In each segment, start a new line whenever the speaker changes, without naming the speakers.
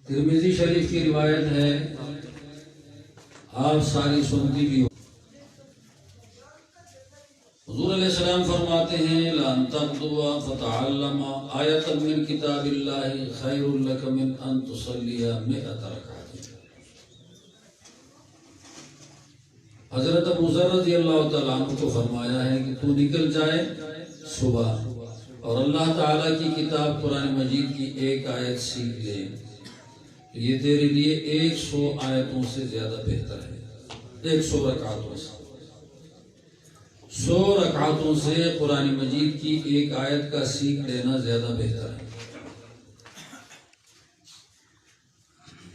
ترمذی شریف کی روایت ہے، آپ ساری سنتی بھی ہو، حضور علیہ السلام فرماتے ہیں لَأَن تَغْدُوَ فَتَعَلَّمَ آیَةً مِّن کتاب اللہ خَيْرٌ لَكَ مِنْ أَن تُصَلِّيَ 100 رکعۃ۔ حضرت ابو ذر رضی اللہ تعالیٰ عنہ کو فرمایا ہے کہ تو نکل جائے صبح اور اللہ تعالیٰ کی کتاب قرآن مجید کی ایک آیت سیکھ لے، یہ تیرے لیے 100 آیتوں سے زیادہ بہتر ہے، 100 رکعتوں سے، 100 رکعتوں سے قرآن مجید کی ایک آیت کا سیکھ لینا زیادہ بہتر ہے۔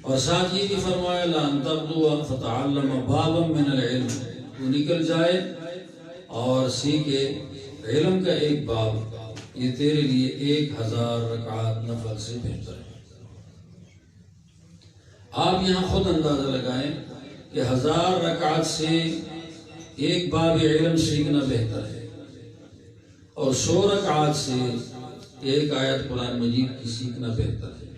اور ساتھ یہ بھی فرمایا لَأَن تَغْدُوَ فَتَعَلَّمَ بَابًا مِّنَ الْعِلْمِ، تو نکل جائے اور سیکھے علم کا ایک باب، یہ تیرے لیے 1000 رکعات نفل سے بہتر ہے۔ آپ یہاں خود اندازہ لگائیں کہ 1000 رکعات سے ایک باب علم سیکھنا بہتر ہے، اور 100 رکعات سے ایک آیت قرآن مجید کی سیکھنا بہتر ہے۔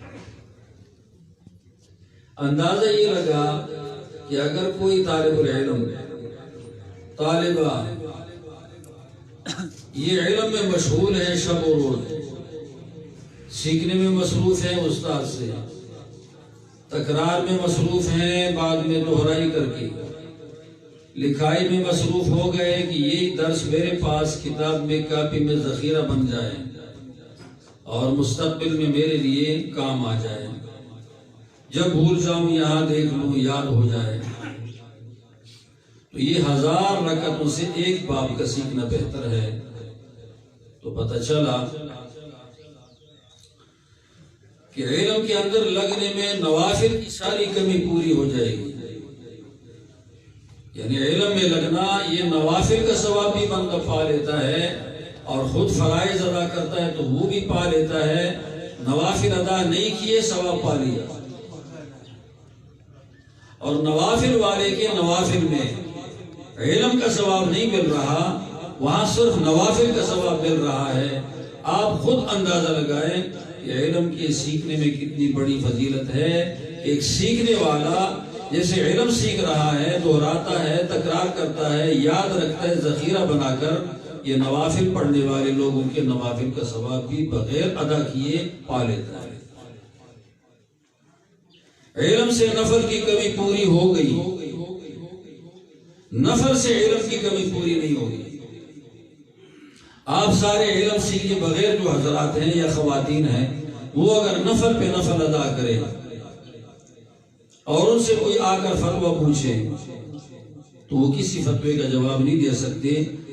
اندازہ یہ لگا کہ اگر کوئی طالب العلم، طالبہ یہ علم میں مشغول ہے، شب و روز سیکھنے میں مصروف ہیں، استاد سے تکرار میں مصروف ہیں، بعد میں دہرائی کر کے لکھائی میں مصروف ہو گئے کہ یہ درس میرے پاس کتاب میں کاپی میں ذخیرہ بن جائے اور مستقبل میں میرے لیے کام آ جائے، جب بھول جاؤں یہاں دیکھ لوں یاد ہو جائے، تو یہ 1000 رکعتوں سے ایک باب کا سیکھنا بہتر ہے۔ تو پتہ چلا کہ علم کے اندر لگنے میں نوافل کی ساری کمی پوری ہو جائے گی، یعنی علم میں لگنا یہ نوافل کا ثواب بھی بندہ پا لیتا ہے، اور خود فرائض ادا کرتا ہے تو وہ بھی پا لیتا ہے، نوافل ادا نہیں کیے ثواب پا لیا، اور نوافل والے کے نوافل میں علم کا ثواب نہیں مل رہا، وہاں صرف نوافل کا ثواب مل رہا ہے۔ آپ خود اندازہ لگائیں کہ علم کے سیکھنے میں کتنی بڑی فضیلت ہے۔ ایک سیکھنے والا جیسے علم سیکھ رہا ہے، دہراتا ہے، تکرار کرتا ہے، یاد رکھتا ہے، ذخیرہ بنا کر، یہ نوافل پڑھنے والے لوگوں کے نوافل کا ثواب بھی بغیر ادا کیے پا لیتا ہے۔ علم سے نفل کی کمی پوری ہو گئی، نفل سے علم کی کمی پوری نہیں ہوگی۔ آپ سارے علم سیکھے بغیر جو حضرات ہیں یا خواتین ہیں، وہ اگر نفل پہ نفل ادا کرے اور ان سے کوئی آ کر فتویٰ پوچھے تو وہ کسی فتوے کا جواب نہیں دے سکتے،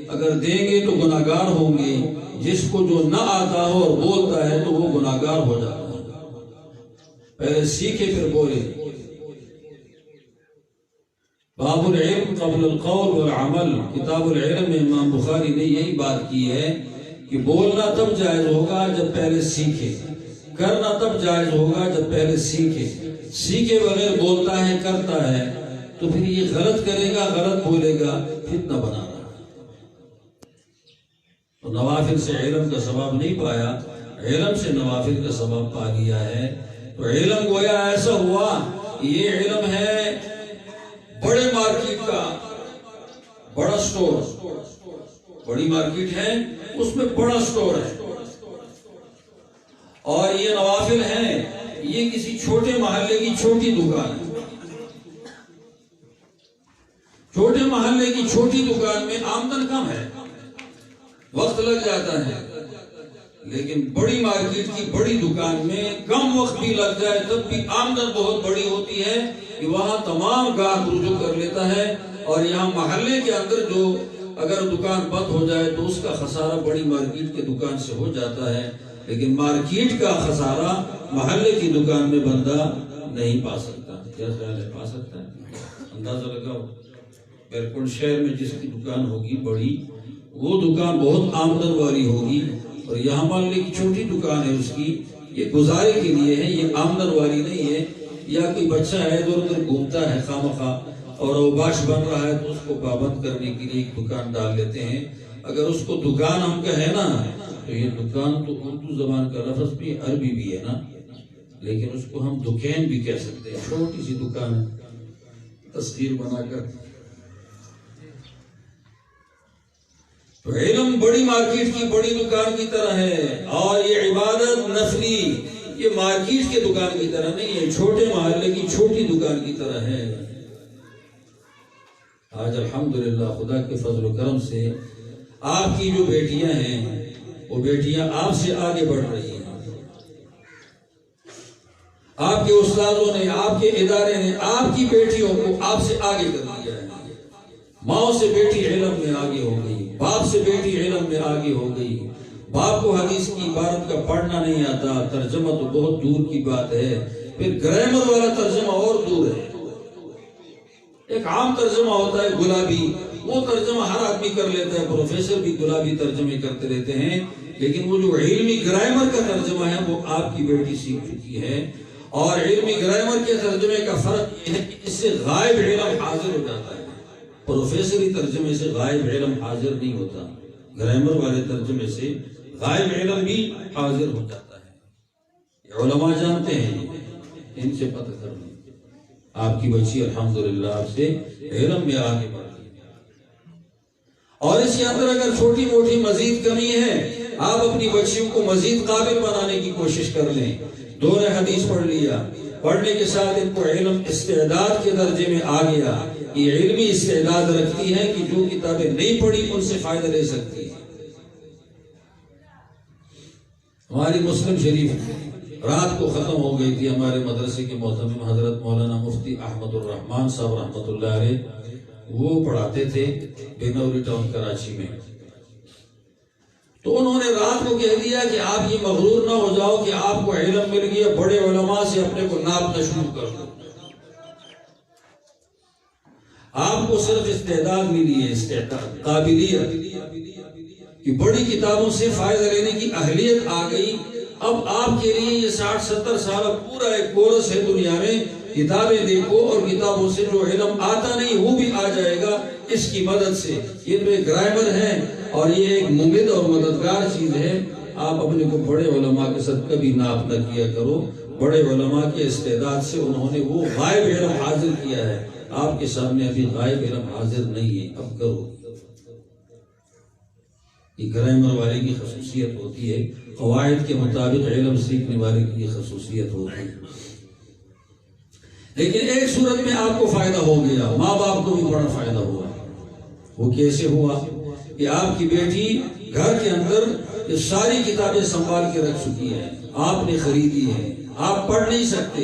اگر دیں گے تو گناہگار ہوں گے۔ جس کو جو نہ آتا ہو اور بولتا ہے تو وہ گناہگار ہو جاتا ہے۔ پہلے سیکھے پھر بولے۔ باب العلم قبل القول والعمل، کتاب العلم میں امام بخاری نے یہی بات کی ہے کہ بولنا تب جائز ہوگا جب پہلے سیکھے، کرنا تب جائز ہوگا جب پہلے سیکھے۔ سیکھے بغیر بولتا ہے، کرتا ہے تو پھر یہ غلط کرے گا، غلط بولے گا، فتنہ بنا رہا ہے۔ تو نوافل سے علم کا ثواب نہیں پایا، علم سے نوافل کا ثواب پا لیا ہے۔ تو علم گویا ایسا ہوا، یہ علم ہے بڑے مارکیٹ کا بڑا سٹور، بڑی مارکیٹ ہے اس میں بڑا سٹور ہے، اور یہ نوافل ہیں یہ کسی چھوٹے محلے کی چھوٹی دکان ہے۔ چھوٹے محلے کی چھوٹی دکان میں آمدن کم ہے، وقت لگ جاتا ہے، لیکن بڑی مارکیٹ کی بڑی دکان میں کم وقت بھی لگ جائے تب بھی آمدن بہت بڑی ہوتی ہے کہ وہاں تمام گاہک رجوع کر لیتا ہے، اور یہاں محلے کے اندر جو اگر دکان بند ہو جائے تو اس کا خسارہ بڑی مارکیٹ کے دکان سے ہو جاتا ہے، لیکن مارکیٹ کا خسارہ محلے کی دکان میں بندہ نہیں پا سکتا۔ کیا خیال ہے، پا سکتا ہے؟ اندازہ لگاؤ، بیرکن شہر میں جس کی دکان ہوگی بڑی، وہ دکان بہت آمدن والی ہوگی، اور یہاں مان لے کی چھوٹی دکان ہے اس کی، یہ گزارے کے لیے ہے، یہ آمدن والی نہیں ہے۔ یا کوئی بچہ ہے ادھر ادھر گھومتا ہے خواہ اور اوباش بن رہا ہے تو اس کو پابند کرنے کے لیے ایک دکان ڈال لیتے ہیں۔ اگر اس کو دکان ہم کہیں نا تو یہ دکان تو اردو زبان کا لفظ بھی عربی بھی ہے نا، لیکن اس کو ہم دکان بھی کہہ سکتے ہیں، چھوٹی سی دکان ہے تصویر بنا کر. تو علم بڑی مارکیٹ کی بڑی دکان کی طرح ہے، اور یہ عبادت نفلی یہ مارکیٹ کے دکان کی طرح نہیں ہے، چھوٹے محلے کی چھوٹی دکان کی طرح ہے. آج الحمدللہ خدا کے فضل و کرم سے آپ کی جو بیٹیاں ہیں وہ بیٹیاں آپ سے آگے بڑھ رہی ہیں. آپ کے استادوں نے، آپ کے ادارے نے آپ کی بیٹیوں کو آپ سے آگے کر دیا ہے. ماں سے بیٹی علم میں آگے ہو گئی، باپ سے بیٹی علم میں آگے ہو گئی. باپ کو حدیث کی عبارت کا پڑھنا نہیں آتا، ترجمہ تو بہت دور کی بات ہے، پھر گرامر والا ترجمہ اور دور ہے. ایک عام ترجمہ ہوتا ہے گلابی، وہ ترجمہ ہر آدمی کر لیتا ہے، پروفیسر بھی گلابی ترجمے کرتے رہتے ہیں، لیکن وہ جو علمی گرامر کا ترجمہ ہے وہ آپ کی بیٹی سیکھ چکی ہے. اور علمی گرامر کے ترجمے کا فرق یہ ہے کہ اس سے غائب علم حاضر ہو جاتا ہے. پروفیسری ترجمے سے غائب علم حاضر نہیں ہوتا، گرامر والے ترجمے سے غائب علم بھی حاضر ہو جاتا ہے. یہ علماء جانتے ہیں، ان سے پتہ کر لیں. آپ کی بچی الحمدللہ آپ سے علم میں آگے بڑھ گئی، اور اس کے اندر اگر چھوٹی موٹی مزید کمی ہے آپ اپنی بچیوں کو مزید قابل بنانے کی کوشش کر لیں. دور حدیث پڑھ لیا، پڑھنے کے ساتھ ان کو علم استعداد کے درجے میں آ گیا. یہ علمی استعداد رکھتی ہے کہ جو کتابیں نہیں پڑھی ان سے فائدہ لے سکتی ہے. ہماری مسلم شریف رات کو ختم ہو گئی تھی. ہمارے مدرسے کے محترم حضرت مولانا مفتی احمد الرحمان صاحب رحمۃ اللہ علیہ وہ پڑھاتے تھے بینوری ٹاؤن کراچی میں. تو انہوں نے رات کو کہہ دیا کہ آپ یہ مغرور نہ ہو جاؤ کہ آپ کو علم مل گیا، بڑے علماء سے اپنے کو ناپنا شروع کر دو. آپ کو صرف استعداد ملی ہے، استعداد قابلیت کہ بڑی کتابوں سے فائدہ لینے کی اہلیت آ گئی. اب آپ کے لیے یہ 60-70 سال پورا ایک کورس ہے دنیا میں، کتابیں دیکھو اور کتابوں سے جو علم آتا نہیں وہ بھی آ جائے گا اس کی مدد سے. یہ تو ایک گرامر ہے اور یہ ایک ممد اور مددگار چیز ہے. آپ اپنے کو بڑے علماء کے ساتھ کبھی ناپ نہ کیا کرو. بڑے علماء کے استعداد سے انہوں نے وہ غائب علم حاضر کیا ہے، آپ کے سامنے ابھی غائب علم حاضر نہیں ہے. اب کرو. یہ گرامر والے کی خصوصیت ہوتی ہے، قواعد کے مطابق علم سیکھنے والے کی خصوصیت ہوتی ہے. لیکن ایک صورت میں آپ کو فائدہ ہو گیا، ماں باپ کو بھی بڑا فائدہ ہوا. وہ کیسے ہوا کہ آپ کی بیٹی گھر کے اندر یہ ساری کتابیں سنبھال کے رکھ چکی ہے، آپ نے خریدی ہے. آپ پڑھ نہیں سکتے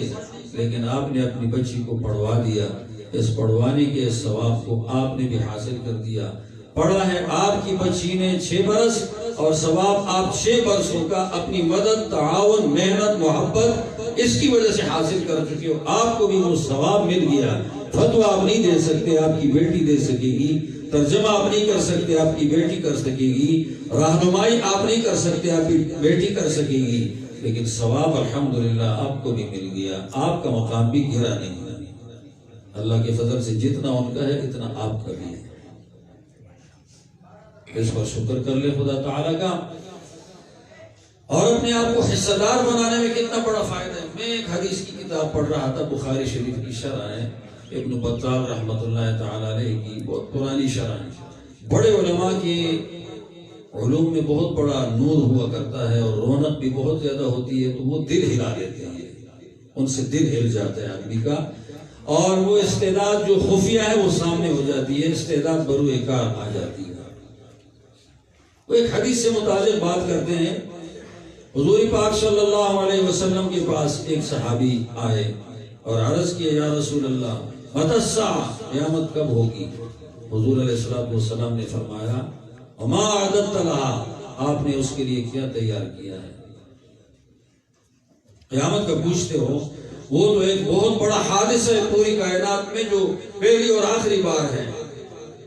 لیکن آپ نے اپنی بچی کو پڑھوا دیا. اس پڑھوانے کے ثواب کو آپ نے بھی حاصل کر دیا. پڑھا ہے آپ کی بچی نے 6 برس اور ثواب آپ 6 برسوں کا اپنی مدد، تعاون، محنت، محبت اس کی وجہ سے حاصل کر چکی ہو. آپ کو بھی وہ ثواب مل گیا. فتویٰ آپ نہیں دے سکتے، آپ کی بیٹی دے سکے گی. ترجمہ آپ نہیں کر سکتے، آپ کی بیٹی کر سکے گی. رہنمائی آپ نہیں کر سکتے، آپ کی بیٹی کر سکے گی. لیکن ثواب الحمدللہ آپ کو بھی مل گیا. آپ کا مقام بھی گرا نہیں. اللہ کے فضل سے جتنا ان کا ہے اتنا آپ کا بھی ہے. اس پر شکر کر لے خدا تعالیٰ کا. اور اپنے آپ کو حصہ دار بنانے میں کتنا بڑا فائدہ ہے. میں ایک حدیث کی کتاب پڑھ رہا تھا، بخاری شریف کی شرح ہے، ابن بطال رحمۃ اللہ تعالیٰ علیہ کی بہت پرانی شرح ہے. بڑے علماء کے علوم میں بہت بڑا نور ہوا کرتا ہے اور رونق بھی بہت زیادہ ہوتی ہے، تو وہ دل ہلا دیتے ہیں. ان سے دل ہل جاتا ہے آدمی کا، اور وہ استعداد جو خفیہ ہے وہ سامنے ہو جاتی ہے، استعداد بروئے کار آ جاتی ہے. وہ ایک حدیث سے متعلق بات کرتے ہیں. حضور پاک صلی اللہ علیہ وسلم کے پاس ایک صحابی آئے اور عرض کیا، یا رسول اللہ متی الساعہ، قیامت کب ہوگی؟ حضور علیہ السلام نے فرمایا، وما اعددت لها، آپ نے اس کے لیے کیا تیار کیا ہے؟ قیامت کا پوچھتے ہو، وہ تو ایک بہت بڑا حادثہ ہے پوری کائنات میں جو پہلی اور آخری بار ہے.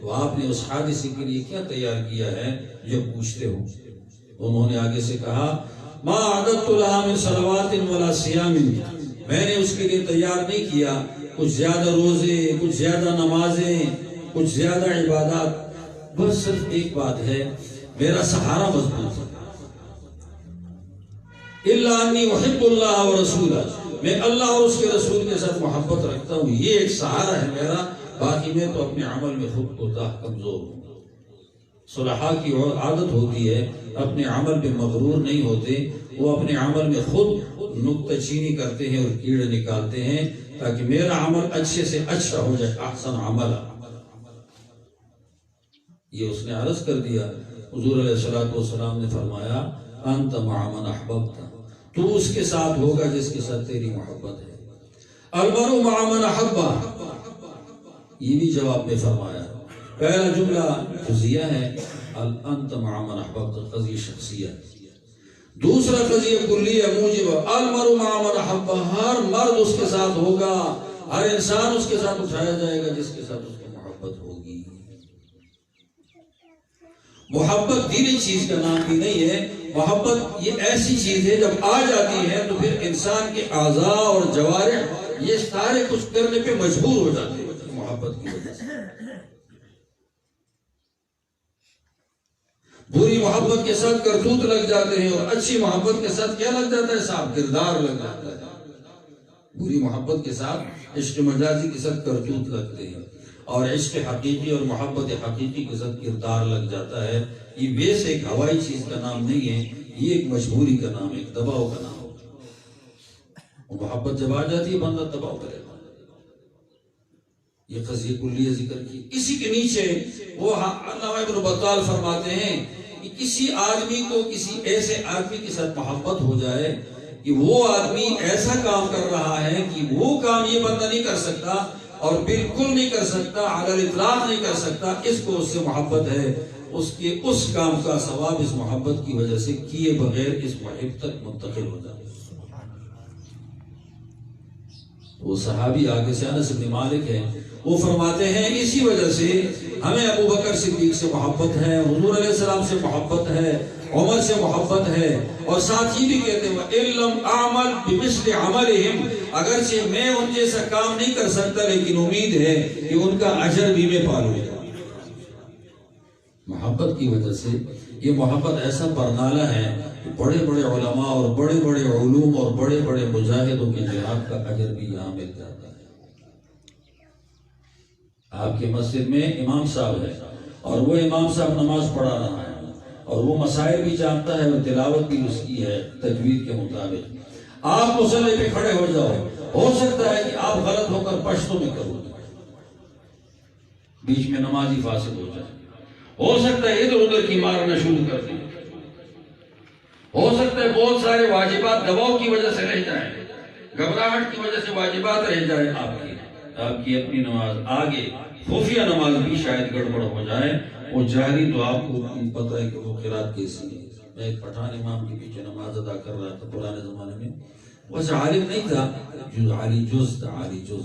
تو آپ نے اس حادثے کے لیے کیا تیار کیا ہے جو پوچھتے ہو؟ انہوں نے آگے سے کہا، ما اعددت لها من صلوات ولا صيام، میں نے اس کے لیے تیار نہیں کیا کچھ زیادہ روزے، کچھ زیادہ نمازیں، کچھ زیادہ عبادات. بس صرف ایک بات ہے، میرا سہارا مضبوط ہے. الا انی احب اللہ ورسولہ، میں اللہ اور اس کے رسول کے ساتھ محبت رکھتا ہوں، یہ ایک سہارا ہے میرا، باقی میں تو اپنے عمل میں خود کوتاہ کمزور ہوں۔ صلحاء کی عادت ہوتی ہے اپنے عمل پہ مغرور نہیں ہوتے، وہ اپنے عمل میں خود نکتہ چینی کرتے ہیں اور کیڑے نکالتے ہیں تاکہ میرا عمل اچھے سے اچھا ہو جائے، احسن عمل۔ یہ اس نے عرض کر دیا، حضور علیہ الصلوۃ والسلام نے فرمایا انت مع من احببت، تو اس کے ساتھ ہوگا جس کے ساتھ تیری محبت ہے۔ المرء مع من احبہ، یہ بھی جواب میں فرمایا۔ پہلا جملہ قضیہ ہے، انت مع من احببت، قضیہ شخصیہ۔ دوسرا قضیہ کلیہ موجب، المرء مع من احبہ، ہر مرد اس کے ساتھ ہوگا، ہر انسان اس کے ساتھ اٹھایا جائے گا جس کے ساتھ اس کو محبت ہوگی۔ محبت دینی چیز کا نام بھی نہیں ہے، محبت یہ ایسی چیز ہے جب آ جاتی ہے تو پھر انسان کے اعضاء اور جوارح یہ سارے کچھ کرنے پہ مجبور ہو جاتے ہیں محبت کی وجہ سے۔ بری محبت کے ساتھ کرتوت لگ جاتے ہیں اور اچھی محبت کے ساتھ کیا لگ جاتا ہے صاحب؟ کردار لگ جاتا ہے۔ بری محبت کے ساتھ عشق مجازی کے ساتھ کرتوت لگتے ہیں، اور عشق حقیقی اور محبت حقیقی کے ساتھ کردار لگ جاتا ہے۔ یہ ویسے ایک ہوائی چیز کا نام نہیں ہے، یہ ایک مجبوری کا نام ہے، ایک دباؤ کا نام ہے۔ محبت جب آ جاتی ہے بندہ دباؤ کرے گا۔ یہ قضیہ کلیہ ذکر کی۔ اسی کے نیچے وہ علامہ ابن بطال فرماتے ہیں کہ کسی آدمی کو کسی ایسے آدمی کے ساتھ محبت ہو جائے کہ وہ آدمی ایسا کام کر رہا ہے کہ وہ کام یہ بندہ نہیں کر سکتا اور بالکل نہیں کر سکتا، علی الاطلاق نہیں کر سکتا، اس کو اس سے محبت ہے، اس کے اس کام کا ثواب اس محبت کی وجہ سے کیے بغیر اس محب تک منتقل ہو جائے۔ وہ صحابی آگے سے انس بن مالک ہے، وہ فرماتے ہیں اسی وجہ سے ہمیں ابو بکر صدیق سے محبت ہے، حضور علیہ السلام سے محبت ہے، عمر سے محبت ہے، اور ساتھ ہی بھی کہتے ہیں وَإِن لَّمْ أَعْمَلْ بِمِثْلِ عَمَلِهِمْ، اگرچہ میں ان جیسا کام نہیں کر سکتا لیکن امید ہے کہ ان کا اجر بھی میں پالوں گا۔ محبت کی وجہ سے یہ محبت ایسا برنالہ ہے کہ بڑے بڑے علماء اور بڑے بڑے علوم اور بڑے بڑے مجاہدوں کے جہاد کا اجر بھی یہاں مل جاتا ہے۔ آپ کے مسجد میں امام صاحب ہے اور وہ امام صاحب نماز پڑھا رہا ہے اور وہ مسائل بھی جانتا ہے اور تلاوت بھی اس کی ہے تجوید کے مطابق، آپ مصلی پہ کھڑے ہو جاؤ، ہو سکتا ہے کہ آپ غلط ہو کر پشتوں میں کرو، بیچ میں نمازی فاسد ہو جائے، ہو سکتا ہے ادھر ادھر کی مارنا شروع کر دیں، ہو سکتا ہے بہت سارے واجبات دباؤ کی وجہ سے رہ جائیں، گھبراہٹ کی وجہ سے واجبات رہ جائیں، آپ کی اپنی نماز آگے خفیہ نماز بھی شاید گڑبڑ ہو جائے، وہ جاری تو آپ کو پتہ ہے کہ وہ قرات کیسی ہے۔ میں ایک پٹھان امام کے پیچھے نماز ادا کر رہا تھا پرانے زمانے میں، ویسے عالم نہیں تھا، عالی جز تھا، عالی جز،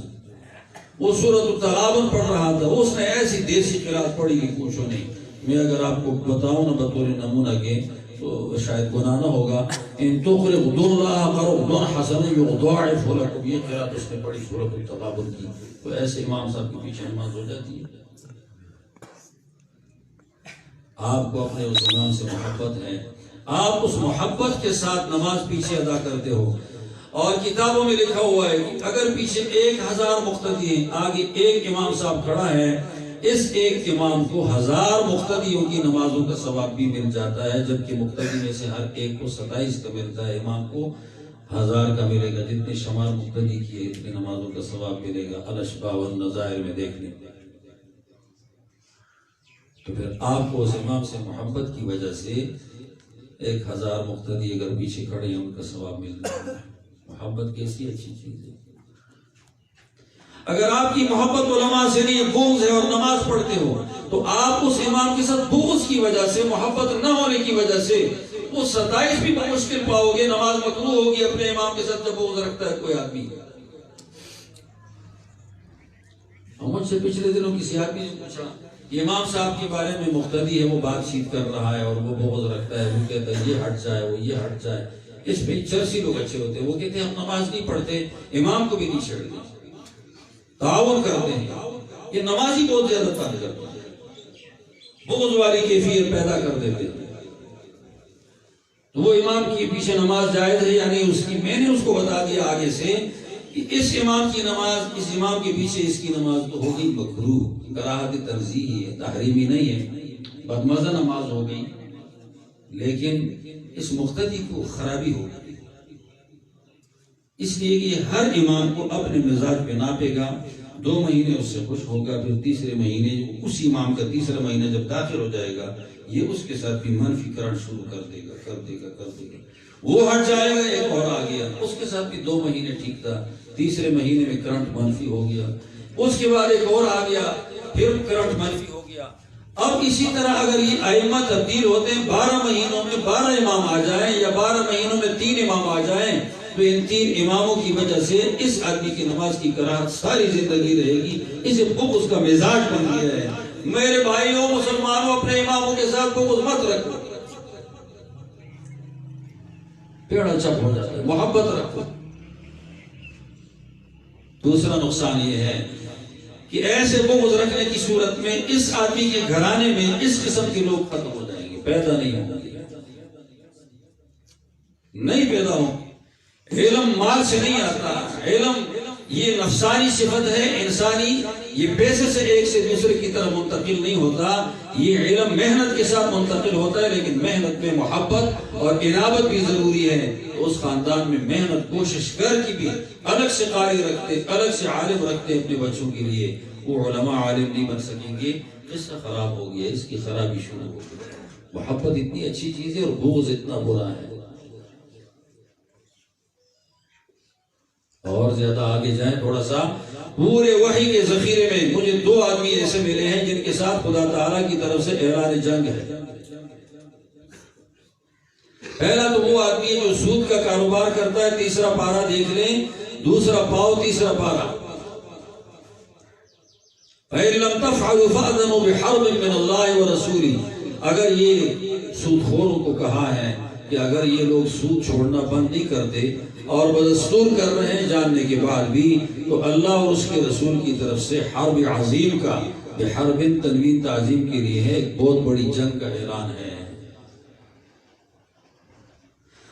وہ سورۃ التغابن پڑھ رہا تھا، اس نے ایسی دیسی قرات پڑھی کہ پوچھو نہیں۔ میں اگر آپ کو بتاؤں نا بطور نمونہ کے تو شاید گناہ نہ ہوگا، ان تقرضوا اللہ قرضا حسنا یضاعفہ لکم، یہ قرات اس نے پڑھی سورۃ التغابن کی، تو ایسے امام صاحب کے پیچھے نماز ہو جاتی ہے۔ آپ کو اپنے اس امام سے محبت ہے، آپ اس محبت کے ساتھ نماز پیچھے ادا کرتے ہو، اور کتابوں میں لکھا ہوا ہے کہ اگر پیچھے 1000 مقتدی ہیں، آگے ایک امام صاحب کھڑا ہے، اس ایک امام کو 1000 مقتدیوں کی نمازوں کا ثواب بھی مل جاتا ہے، جبکہ مقتدی میں سے ہر ایک کو 27 کا ملتا ہے، امام کو 1000 کا ملے گا، جتنے شمار مقتدی کیے اتنے نمازوں کا ثواب ملے گا، الاشباہ والنظائر میں دیکھ لیں۔ تو پھر آپ کو اس امام سے محبت کی وجہ سے 1000 مقتدی اگر پیچھے کھڑے ہیں ان کا ثواب مل رہا ہے۔ محبت کیسی اچھی چیز ہے۔ اگر آپ کی محبت علماء سے نہیں بغض ہے اور نماز پڑھتے ہو تو آپ اس امام کے ساتھ بغض کی وجہ سے، محبت نہ ہونے کی وجہ سے وہ 27 بھی مشکل پاؤ گے، نماز مکروہ ہوگی اپنے امام کے ساتھ جب بغض رکھتا ہے کوئی آدمی۔ مجھ سے پچھلے دنوں کسی آدمی نے پوچھا کہ امام صاحب کے بارے میں مقتدی ہے، وہ بات چیت کر رہا ہے اور وہ بغض رکھتا ہے، وہ کہتا ہے یہ ہٹ جائے، وہ یہ ہٹ جائے، اس پہ چرسی لوگ اچھے ہوتے ہیں، وہ کہتے ہیں ہم نماز نہیں پڑھتے، امام کو بھی نہیں چھیڑتے، تعاون کرتے ہیں، یہ نمازی بہت زیادہ تنگ کرتا ہے، بغض والی کیفیت پیدا کر دیتے ہیں۔ وہ امام کے پیچھے نماز جائز ہے یا نہیں اس کی میں نے اس کو بتا دیا آگے سے کہ اس امام کی نماز، اس امام کے پیچھے اس کی نماز تو ہوگی مکروہ، کراہت ترجیحی ہے، تحریمی نہیں ہے، بدمزہ نماز ہو گئی، لیکن اس مقتدی کو خرابی ہوگی، اس لیے کہ ہر امام کو اپنے مزاج پہ ناپے گا، 2 مہینے اس سے خوش ہوگا، پھر تیسرے مہینے اس امام کا تیسرا مہینہ جب داخل ہو جائے گا یہ اس کے ساتھ بھی منفی کرنا شروع کر دے گا، وہ ہٹ جائے گا، ایک اور آ گیا، اس کے ساتھ بھی 2 مہینے ٹھیک تھا، تیسرے مہینے میں کرنٹ منفی ہو گیا، اس کے بعد ایک اور آ گیا، پھر کرنٹ منفی ہو گیا۔ اب اسی طرح اگر یہ ائمہ تبدیل ہوتے ہیں، 12 مہینوں میں 12 امام آ جائیں یا 12 مہینوں میں 3 امام آ جائیں، تو ان 3 اماموں کی وجہ سے اس آدمی کی نماز کی کراہت ساری زندگی رہے گی، اسے بغض کا مزاج بن گیا ہے۔ میرے بھائیوں مسلمانوں، اپنے اماموں کے ساتھ بغض مت رکھو، پیڑا چپ ہو جاتا ہے، محبت رکھو۔ دوسرا نقصان یہ ہے کہ ایسے بغض رکھنے کی صورت میں اس آدمی کے گھرانے میں اس قسم کے لوگ ختم ہو جائیں گے، پیدا نہیں ہوں گے، نہیں پیدا ہوں گے۔ علم مال سے نہیں آتا، علم یہ نفسانی صفت ہے انسانی، یہ پیسے سے ایک سے دوسرے کی طرف منتقل نہیں ہوتا، یہ علم محنت کے ساتھ منتقل ہوتا ہے، لیکن محنت میں محبت اور انابت بھی ضروری ہے۔ اس خاندان میں محنت کوشش کر کی بھی الگ سے قاری رکھتے، الگ سے عالم رکھتے اپنے بچوں کے لیے، وہ علماء عالم نہیں بن سکیں گے، قصہ خراب ہو گیا، اس کی خرابی شروع ہو گئی۔ محبت اتنی اچھی چیز ہے اور بغض اتنا برا ہے۔ اور زیادہ آگے جائیں تھوڑا سا، پورے وحی کے ذخیرے میں مجھے 2 آدمی ایسے ملے ہیں جن کے ساتھ خدا تعالیٰ کی طرف سے اعلان جنگ ہے۔ پہلا تو وہ آدمی جو سود کا کاروبار کرتا ہے، تیسرا پارہ دیکھ لیں، دوسرا پاؤ تیسرا پارہ۔ فَإِن لَمْ تَفْعَلُوا فَأْذَنُوا بِحَرْبٍ مِّنَ اللَّهِ وَرَسُولِهِ۔ اگر یہ سود خوروں کو کہا ہے کہ اگر یہ لوگ سود چھوڑنا بند نہیں کرتے اور بدستور کر رہے ہیں جاننے کے بعد بھی، تو اللہ اور اس کے رسول کی طرف سے حرب عظیم کا، بحرب تنوین تعظیم کے لیے ہے، ایک بہت بڑی جنگ کا اعلان ہے۔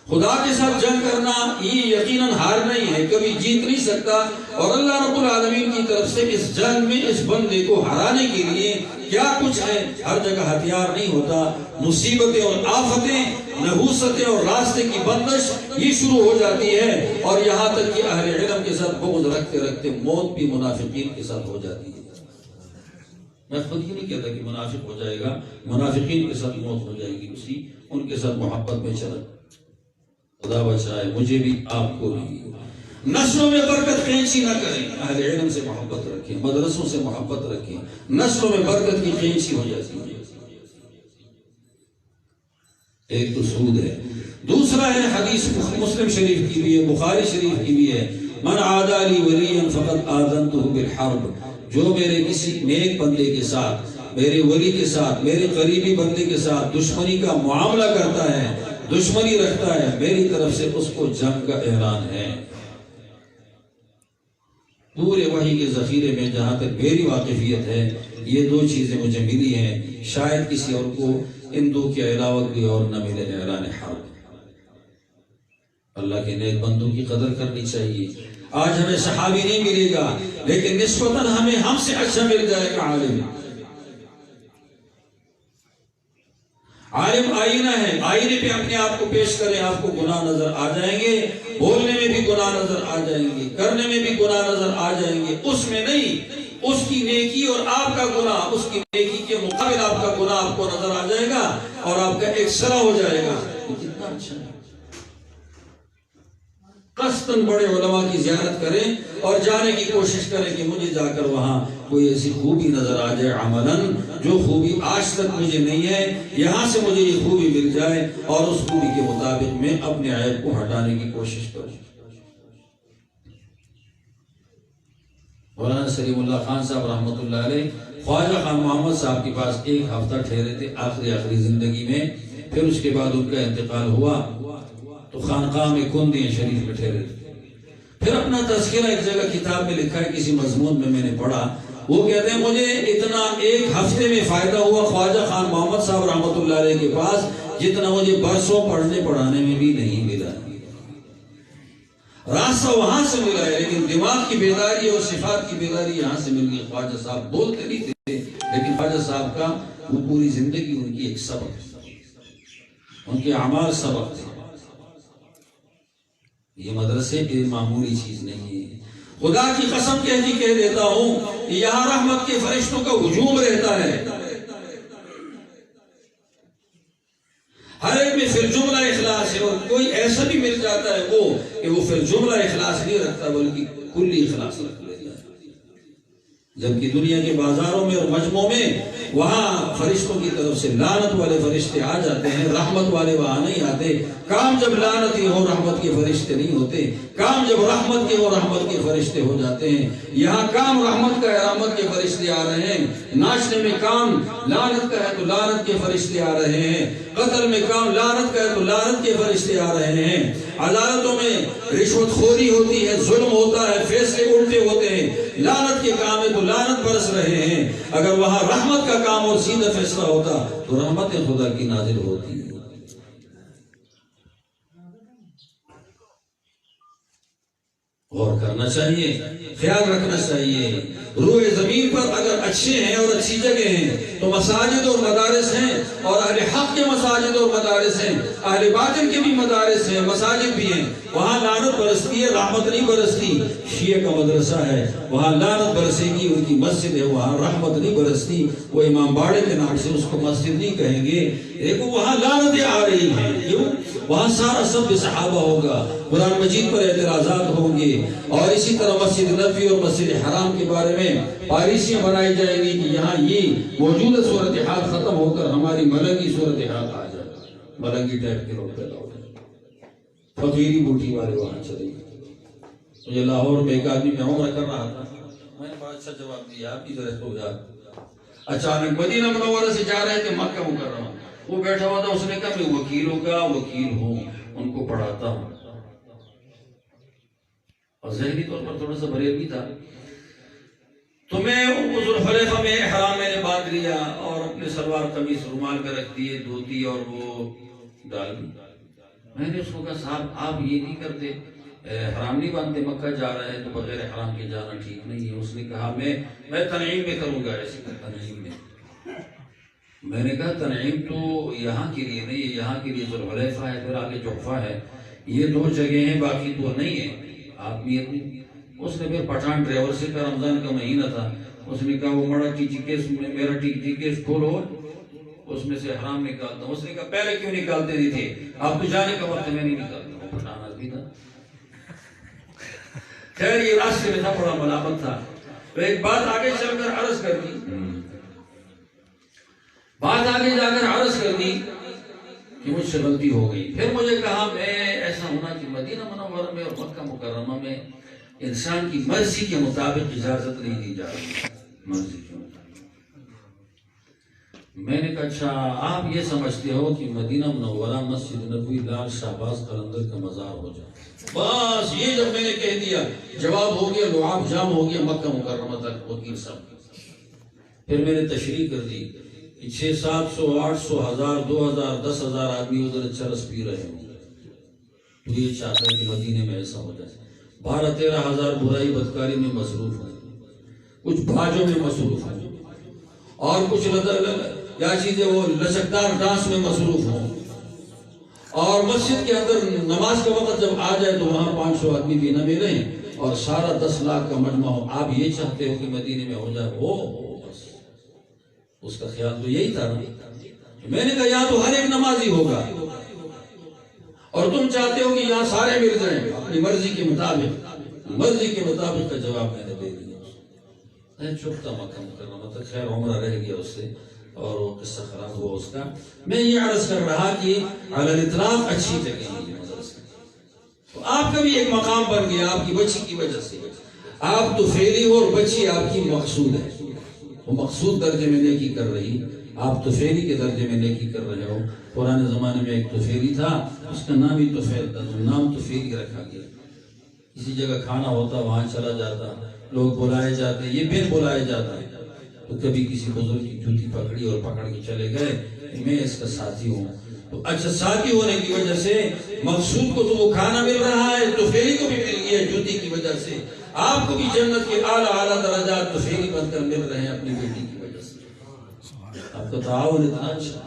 خدا کے ساتھ جنگ کرنا یہ یقیناً ہار نہیں ہے، کبھی جیت نہیں سکتا، اور اللہ رب العالمین کی طرف سے اس جنگ میں اس بندے کو ہرانے کے لیے کیا کچھ ہے۔ ہر جگہ ہتھیار نہیں ہوتا، مصیبتیں اور آفتیں، نحوستیں اور راستے کی بندش یہ شروع ہو جاتی ہے، اور یہاں تک کہ اہل علم کے ساتھ بغض رکھتے رکھتے موت بھی منافقین کے ساتھ ہو جاتی ہے۔ میں خود ہی نہیں کہتا کہ منافق ہو جائے گا، منافقین کے ساتھ موت ہو جائے گی، اسی ان کے ساتھ محبت میں چلا۔ خدا بچائے مجھے بھی آپ کو بھی۔ نسلوں میں برکت قینچی نہ کریں، اہل علم سے محبت رکھیں، مدرسوں سے محبت رکھیں، نسلوں میں برکت کی قینچی ہو جاتی ہے۔ ایک تو سود ہے، دوسرا ہے حدیث مسلم شریف کی بھی ہے، بخاری شریف کی بھی ہے، من عادی لی ولیا فقد آذنتہ بالحرب۔ جو میرے کسی نیک بندے کے ساتھ، میرے ولی کے ساتھ، میرے قریبی بندے کے ساتھ دشمنی کا معاملہ کرتا ہے، دشمنی رکھتا ہے، میری طرف سے اس کو جنگ کا اعلان ہے۔ پورے وحی کے ذخیرے میں جہاں تک میری واقفیت ہے، یہ 2 چیزیں مجھے ملی ہیں، شاید کسی اور کو ان 2 کے علاوہ کوئی اور نہ ملے، اعلان حرب۔ اللہ کے نیک بندوں کی قدر کرنی چاہیے۔ آج ہمیں صحابی نہیں ملے گا، لیکن نسبتاً ہمیں ہم سے اچھا مل جائے گا عالم۔ عالم آئینہ ہے، آئینے پہ اپنے آپ کو پیش کریں، آپ کو گناہ نظر آ جائیں گے، بولنے میں بھی گناہ نظر آ جائیں گے، کرنے میں بھی گناہ نظر آ جائیں گے، اس میں نہیں، اس کی نیکی اور آپ کا گناہ، اس کی نیکی کے مقابل آپ کا گناہ آپ کو نظر آ جائے گا اور آپ کا ایک سرا ہو جائے گا۔ کتنا اچھا ہے۔ قصداً بڑے علماء کی زیارت کریں اور جانے کی کوشش کریں کہ مجھے جا کر وہاں کوئی ایسی خوبی نظر آ جائے، عملاً جو خوبی آج تک مجھے نہیں ہے، یہاں سے مجھے یہ خوبی مل جائے اور اس خوبی کے مطابق میں اپنے عیب کو ہٹانے کی کوشش کروں۔ مولانا سلیم اللہ خان صاحب رحمۃ اللہ علیہ خواجہ خان محمد صاحب کے پاس 1 ہفتہ ٹھہرے تھے آخری زندگی میں، پھر اس کے بعد ان کا انتقال ہوا تو خانقاہ میں کندی شریف میں ٹھہرے تھے۔ پھر اپنا تذکرہ ایک جگہ کتاب میں لکھا ہے، کسی مضمون میں نے پڑھا، وہ کہتے ہیں مجھے اتنا 1 ہفتے میں فائدہ ہوا خواجہ خان محمد صاحب رحمۃ اللہ علیہ کے پاس جتنا مجھے برسوں پڑھنے پڑھانے میں بھی نہیں ملا. راستہ وہاں سے ملا ہے لیکن دماغ کی بیداری اور صفات کی بیداری یہاں سے مل گئی. خواجہ صاحب بولتے نہیں تھے لیکن خواجہ صاحب کا وہ پوری زندگی ان کی ایک سبق، ان کے اعمال سبق تھے. یہ مدرسے کی معمولی چیز نہیں ہے. خدا کی قسم کہہ دیتا ہوں کہ یہاں رحمت کے فرشتوں کا ہجوم رہتا ہے. ہر ایک میں پھر جملہ اخلاص ہے، اور کوئی ایسا بھی مل جاتا ہے کہ وہ پھر جملہ اخلاص نہیں رکھتا بلکہ کلی اخلاص رکھ لیتا ہے. جبکہ دنیا کے بازاروں میں اور مجموعوں میں وہاں فرشتوں کی طرف سے لعنت والے فرشتے آ جاتے ہیں، رحمت والے وہاں نہیں آتے. کام جب لعنتی ہو رحمت کے فرشتے نہیں ہوتے، کام جب رحمت کے ہو رحمت کے فرشتے ہو جاتے ہیں. یہاں کام رحمت کا ہے، رحمت کے فرشتے آ رہے ہیں. ناچنے میں کام لعنت کا ہے تو لعنت کے فرشتے آ رہے ہیں. قتل میں کام لعنت کا ہے تو لعنت کے فرشتے آ رہے ہیں. عدالتوں میں رشوت خوری ہوتی ہے، ظلم ہوتا ہے، فیصلے الٹے ہوتے ہیں، لعنت کے کام ہے تو لعنت برس رہے ہیں. اگر وہاں رحمت کا کام اور سیدھا فیصلہ ہوتا تو رحمت خدا کی نازل ہوتی. غور کرنا چاہیے، خیال رکھنا چاہیے. روح زمین پر اگر اچھے ہیں اور اچھی جگہ ہیں تو مساجد اور مدارس ہیں، اور اہل حق کے مساجد اور مدارس ہیں، اہل باطل کے بھی مدارس ہیں، مساجد بھی ہیں. وہاں لعنت برستی ہے، رحمت نہیں برستی. شیعہ کا مدرسہ ہے، وہاں لعنت برسے گی. ان کی مسجد ہے، وہاں رحمت نہیں برستی. وہ امام باڑے کے نام سے اس کو مسجد نہیں کہیں گے. دیکھو وہاں لعنتیں آ رہی ہیں. کیوں؟ وہاں سارا سب صحابہ ہوگا، قرآن مجید پر اعتراضات ہوں گے، اور اسی طرح مسجد نبوی اور مسجد حرام کے بارے میں پالیسیاں بنائی جائیں گی کہ یہاں یہ موجودہ صورتحال ختم ہو کر ہماری ملنگی صورتحال آ جائے. ملنگی ٹائپ کے لوگ پیدا ہو جائے، فقیری بوٹی والے وہاں چلے گئے. مجھے لاہور میں ایک آدمی میں عمرہ کر رہا تھا، میں نے بڑا اچھا جواب دیا، آپ ادھر ہو جا. اچانک مدینہ منورہ سے جا رہے تھے مکہ مکرمہ، وہ بیٹھا ہوا تھا. اس نے کہا میں وکیلوں کا وکیل ہوں، ان کو پڑھاتا ہوں. اور ذہنی طور پر تھوڑا سا بریلوی تھا. تو میں ذوالحلیفہ میں احرام میں نے باندھ لیا اور اپنے سلوار قمیص رومال میں رکھ دیے، دھوتی اور وہ ڈال دی. میں نے اس کو کہا صاحب آپ یہ نہیں کرتے، حرام نہیں باندھتے، مکہ جا رہے ہیں تو بغیر حرام کے جانا ٹھیک نہیں ہے. اس نے کہا میں تنعیم میں کروں گا. ایسے تنعیم میں میں نے کہا تنعیم تو یہاں کے لیے نہیں ہے، یہاں کے لیے ذوالحلیفہ ہے، پھر آگے جحفہ ہے، یہ دو جگہ ہیں، باقی تو نہیں ہے. آپ نیت نہیں. اس نے پھر پٹھان ڈرائیور سے کہا، رمضان کا مہینہ تھا، اس نے کہا وہ مڑا ٹی جی کیس میں میرا ٹی جی کیس کھولو، اس میں سے حرام نکالتا ہوں. اس نے کہا پہلے کیوں نکالتے نہیں تھے؟ آپ تو جانے کا وقت میں نہیں نکالتا. وہ پٹھان آدمی تھا. خیر یہ راستے میں تھا، بڑا ملامت تھا. تو ایک بات آگے چل کر عرض کر دی، بات آگے جا کر عرض کر دی کہ مجھ سے غلطی ہو گئی. پھر مجھے کہا میں ایسا ہونا کہ مدینہ منورہ میں اور مکہ مکرمہ میں انسان کی مرضی کے مطابق اجازت نہیں دی جا رہی، مرضی کے مطابق. میں نے کہا اچھا آپ یہ سمجھتے ہو کہ مدینہ منورہ مسجد نبوی لال شہباز قلندر کا مزار ہو جائے؟ بس یہ جب میں نے کہہ دیا جواب ہو گیا، لعاب جام ہو گیا مکہ مکرمہ تک وکیل صاحب. پھر میں نے تشریح کر دی 600 700 800 1000 2000 10,000 آدمی ادھر اچھا رس پی رہے ہوں. تو یہ چاہتا ہے کہ مدینے میں ایسا ہو جائے. 12-13,000 برائی بدکاری میں مصروف ہیں، کچھ بھاجوں میں مصروف ہیں، اور کچھ کیا چیزیں وہ لچکدار ڈانس میں مصروف ہوں. اور مسجد کے اندر نماز کا وقت جب آ جائے تو وہاں 500 آدمی بھی نہ ملیں اور سارا 10 لاکھ کا مجمع ہو. آپ یہ چاہتے ہو کہ مدینے میں ہو جائے؟ وہ بس اس کا خیال تو یہی تھا نا. میں نے کہا یہاں تو ہر ایک نمازی ہوگا، اور تم چاہتے ہو کہ یہاں سارے مل جائیں اپنی مرضی کے مطابق. مرضی کے مطابق کا جواب میں نے دے دیا. چپ تھا مکہ مکرمہ تک. خیر عمرہ رہ گیا اس سے اور وہ قصہ خراب ہوا اس کا. میں یہ عرض کر رہا کہ علی الاطلاق اچھی جگہ ہے یہ مدرسہ. تو آپ کا بھی ایک مقام بن گیا آپ کی بچی کی وجہ سے. آپ تو فعلی ہو اور بچی آپ کی مقصود ہے. وہ مقصود درجے میں نیکی کر رہی، آپ تو فعلی کے درجے میں نیکی کر رہے ہو. پرانے زمانے میں ایک تو فعلی تھا، اس کا نام ہی تو فعل تھا، تو نام تو فعلی رکھا گیا. کسی جگہ کھانا ہوتا وہاں چلا جاتا، لوگ بلائے جاتے، یہ بن بلائے جاتا ہے. تو کبھی کسی بزرگ کی جوتی پکڑی اور پکڑ کے چلے گئے، میں اس کا ساتھی ہوں. تو اچھا ساتھی ہونے کی وجہ سے مقصود کو تو وہ کھانا مل رہا ہے، طفیلی کو بھی مل گیا جوتی کی وجہ سے، آپ کو بھی جنت کے اعلیٰ درجات طفیلی بن کر مل رہے ہیں اپنی بیٹی کی وجہ سے۔ آپ کا تعاون اتنا اچھا،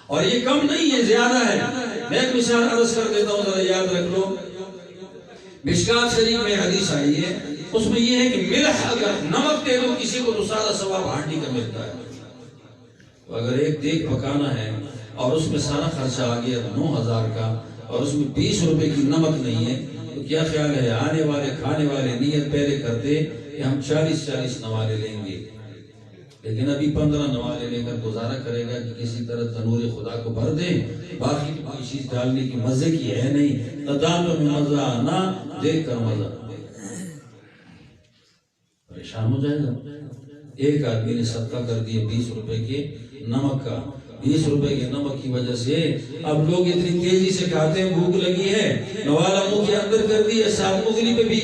اور یہ کم نہیں ہے، زیادہ ہے۔ میں ایک مثال عرض کر دیتا ہوں، ذرا یاد رکھ لو۔ مشکات شریف میں حدیث آئی ہے، اس میں یہ ہے کہ ملح اگر نمک دے دو کسی کو تو سارا ثواب ہانڈی کا ملتا ہے۔ اگر ایک دیگ پکانا ہے اور اس میں سارا خرچہ آ گیا 9,000 کا اور اس میں 20 روپے کی نمک نہیں ہے، تو کیا خیال ہے آنے والے کھانے والے نیت پہلے کرتے کہ ہم 40 نوالے لیں گے، لیکن ابھی 15 نوالے لے کر گزارا کرے گا کہ کسی طرح تنور خدا کو بھر دیں، باقی کوئی چیز ڈالنے کی مزے کی ہے نہیں، نہ دانتوں میں مزہ آنا، دیکھ کر مزہ، پریشان ہو جائے گا۔ ایک آدمی نے صدقہ کر دیا 20 روپے کے نمک کا، 20 روپے کے نمک کی وجہ سے اب لوگ اتنی تیزی سے کھاتے ہیں، بھوک لگی ہے، نوالا منہ کے اندر کر دیا، ساتھ انگلی پہ بھی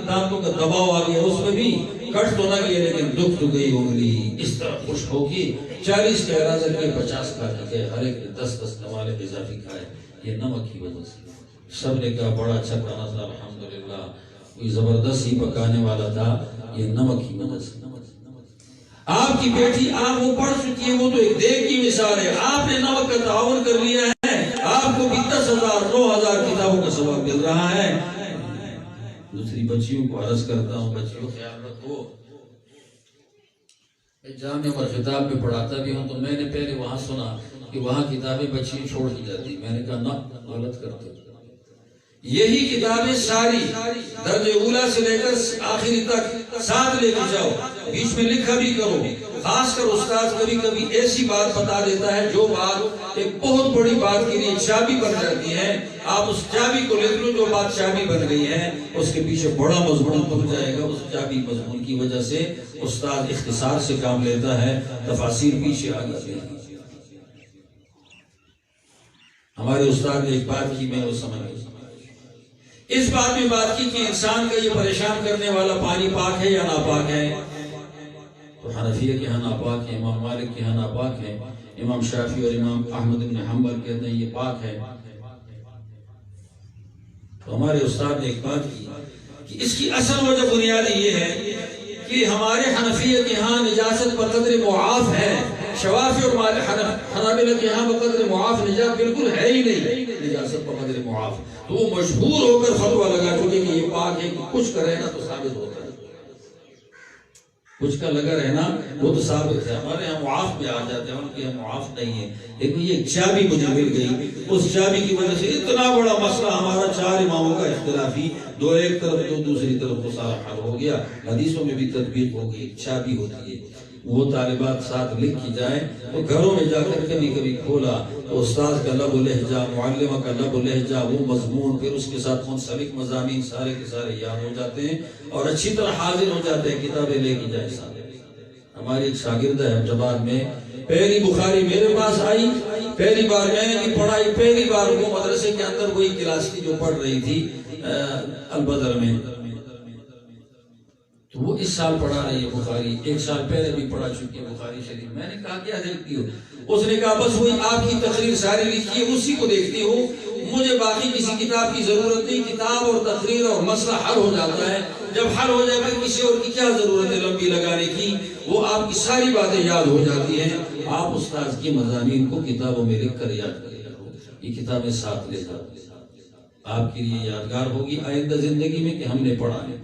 دانتوں کا دباؤ آ گیا، اس میں بھی کٹ تو نہ گیا لیکن دکھ تو گئی انگلی، اس طرح خوش ہوگی 40 کا ارادہ کیا 50 کھا چکے، ہر ایک نے 10 نوالے اضافی کھائے، یہ نمک کی وجہ سے۔ سب نے کہا بڑا اچھا کھانا تھا الحمدللہ، کوئی زبردست ہی پکانے والا تھا، یہ نمک کی وجہ سے۔ آپ کی بیٹی آپ وہ پڑھ چکی ہے، وہ تو ایک دیگ کی مثال ہے، آپ نے نمک کا تعاون کر لیا ہے، آپ کو بھی 10,000 9,000 کتابوں کا ثواب مل رہا ہے۔ دوسری بچیوں کو عرض کرتا ہوں، بچیوں خیال رکھو، جامعہ اور خطاب میں پڑھاتا بھی ہوں تو میں نے پہلے وہاں سنا کہ وہاں کتابیں بچیاں چھوڑ دی جاتی، میں نے کہا نہ، غلط کرتے، یہی کتابیں ساری درجہ اولا سے لے کر آخری تک ساتھ لے کے جاؤ، بیچ میں لکھا بھی کرو، خاص کر استاد کبھی کبھی ایسی بات بتا دیتا ہے جو بات ایک بہت بڑی بات کے لیے چابی بن جاتی ہے، آپ اس چابی کو لکھ لو، جو بات چابی بن گئی ہے اس کے پیچھے بڑا مضمون بن جائے گا، اس چابی مضمون کی وجہ سے استاد اختصار سے کام لیتا ہے، تفاصیل پیچھے آ جاتی ہے۔ ہمارے استاد نے ایک بات کی، میں وہ سمجھ گئی، اس بات میں بات کی کہ انسان کا یہ پریشان کرنے والا پانی پاک ہے یا ناپاک ہے؟ تو حنفیہ کے ہاں ناپاک ہے، امام مالک کے ہاں ناپاک ہے، امام شافعی اور امام احمد بن حنبل کہتے ہیں یہ پاک ہے۔ تو ہمارے استاد نے ایک بات کی کہ اس کی اصل وجہ بنیادی یہ ہے کہ ہمارے حنفیہ کے ہاں نجاست بقدر معاف ہے، شوافی اور حنابلہ کے ہاں بقدر معاف نجاست بالکل ہے ہی نہیں، نجاست بقدر معاف۔ تو وہ مجبور ہو کر فتویٰ لگا چکے کہ یہ پاک ہے، کہ کچھ کا رہنا تو ثابت ہوتا ہے، کچھ کا لگا رہنا وہ تو ثابت ہے، ہمارے یہاں معاف میں آ جاتے ہیں، ان کے یہاں معاف نہیں ہے، لیکن یہ چابی مجھے مل گئی، اس چابی کی وجہ سے اتنا بڑا مسئلہ ہمارا 4 اماموں کا اختلافی، 2 ایک طرف 2 دوسری طرف کو سارا حل ہو گیا، حدیثوں میں بھی تطبیق ہو گئی، چابی ہوتی ہے، وہ طالبات ساتھ لکھ کی جائیں تو گھروں میں جا کر کبھی کبھی کھولا تو استاد کا لب و لہجہ، معلمہ کا لب و لہجہ، وہ مضمون، پھر اس کے ساتھ منسلک مضامین سارے کے سارے یاد ہو جاتے ہیں اور اچھی طرح حاضر ہو جاتے ہیں، کتابیں لے کی جائے ساتھ۔ ہماری ایک شاگردہ ہے جماعت میں، پہلی بخاری میرے پاس آئی، پہلی بار میں نے بھی پڑھائی، پہلی بار وہ مدرسے کے اندر وہی کلاس کی جو پڑھ رہی تھی البدر میں، تو وہ اس سال پڑھا رہی ہے بخاری، 1 سال پہلے بھی پڑھا چکی ہے بخاری شریف۔ میں نے کہا کیا دیکھتی ہو؟ اس نے کہا بس وہی آپ کی تقریر ساری لکھی ہے اسی کو دیکھتی ہوں، مجھے باقی کسی کتاب کی ضرورت نہیں، کتاب اور تقریر اور مسئلہ حل ہو جاتا ہے، جب حل ہو جائے گا کسی اور کی کیا ضرورت ہے لمبی لگانے کی، وہ آپ کی ساری باتیں یاد ہو جاتی ہیں۔ آپ استاذ کی مضامین کو کتابوں میں لکھ کر یاد کریں، یہ کتابیں ساتھ لے کر آپ کے لیے یادگار ہوگی آئندہ زندگی میں کہ ہم نے پڑھا ہے۔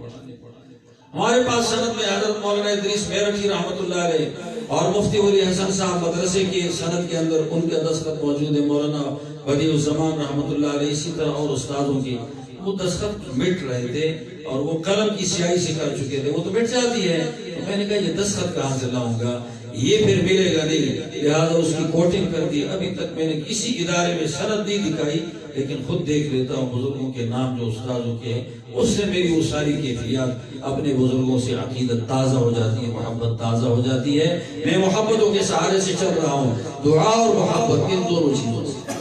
ہمارے پاس سند میں حضرت مولانا ادریس میرٹھی رحمۃ اللہ علیہ اور مفتی ولی حسن صاحب مدرسے کے سند کے اندر ان کے دستخط موجود ہے، مولانا بدیع الزمان رحمۃ اللہ علیہ، اسی طرح اور استادوں کے، وہ دستخط مٹ رہے تھے اور وہ قلم کی سیاہی سے کر چکے تھے، وہ تو مٹ جاتی ہے، تو میں نے کہا یہ دستخط کہاں سے لاؤں گا، یہ پھر ملے گا نہیں، لہٰذا اس کی کوٹنگ کر دی۔ ابھی تک میں نے کسی ادارے میں سند نہیں دکھائی، لیکن خود دیکھ لیتا ہوں بزرگوں کے نام جو استادوں کے ہیں، اس سے میری وہ ساری کیفیات اپنے بزرگوں سے عقیدت تازہ ہو جاتی ہے، محبت تازہ ہو جاتی ہے۔ میں محبتوں کے سہارے سے چل رہا ہوں، دعا اور محبت، ان دونوں چیزوں سے،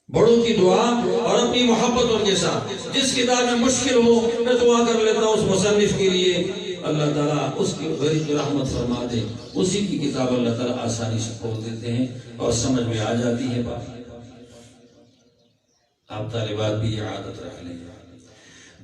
بڑوں کی دعا اور اپنی محبت ان کے ساتھ۔ جس کتاب میں مشکل ہو میں دعا کر لیتا ہوں اس مصنف کے لیے، اللہ تعالیٰ اس کی غریب رحمت فرما دے، اسی کی کتاب اللہ تعالیٰ آسانی سے کھول دیتے ہیں اور سمجھ میں آ جاتی ہے بات۔ آپ طالبات بھی یہ عادت رکھ لیں۔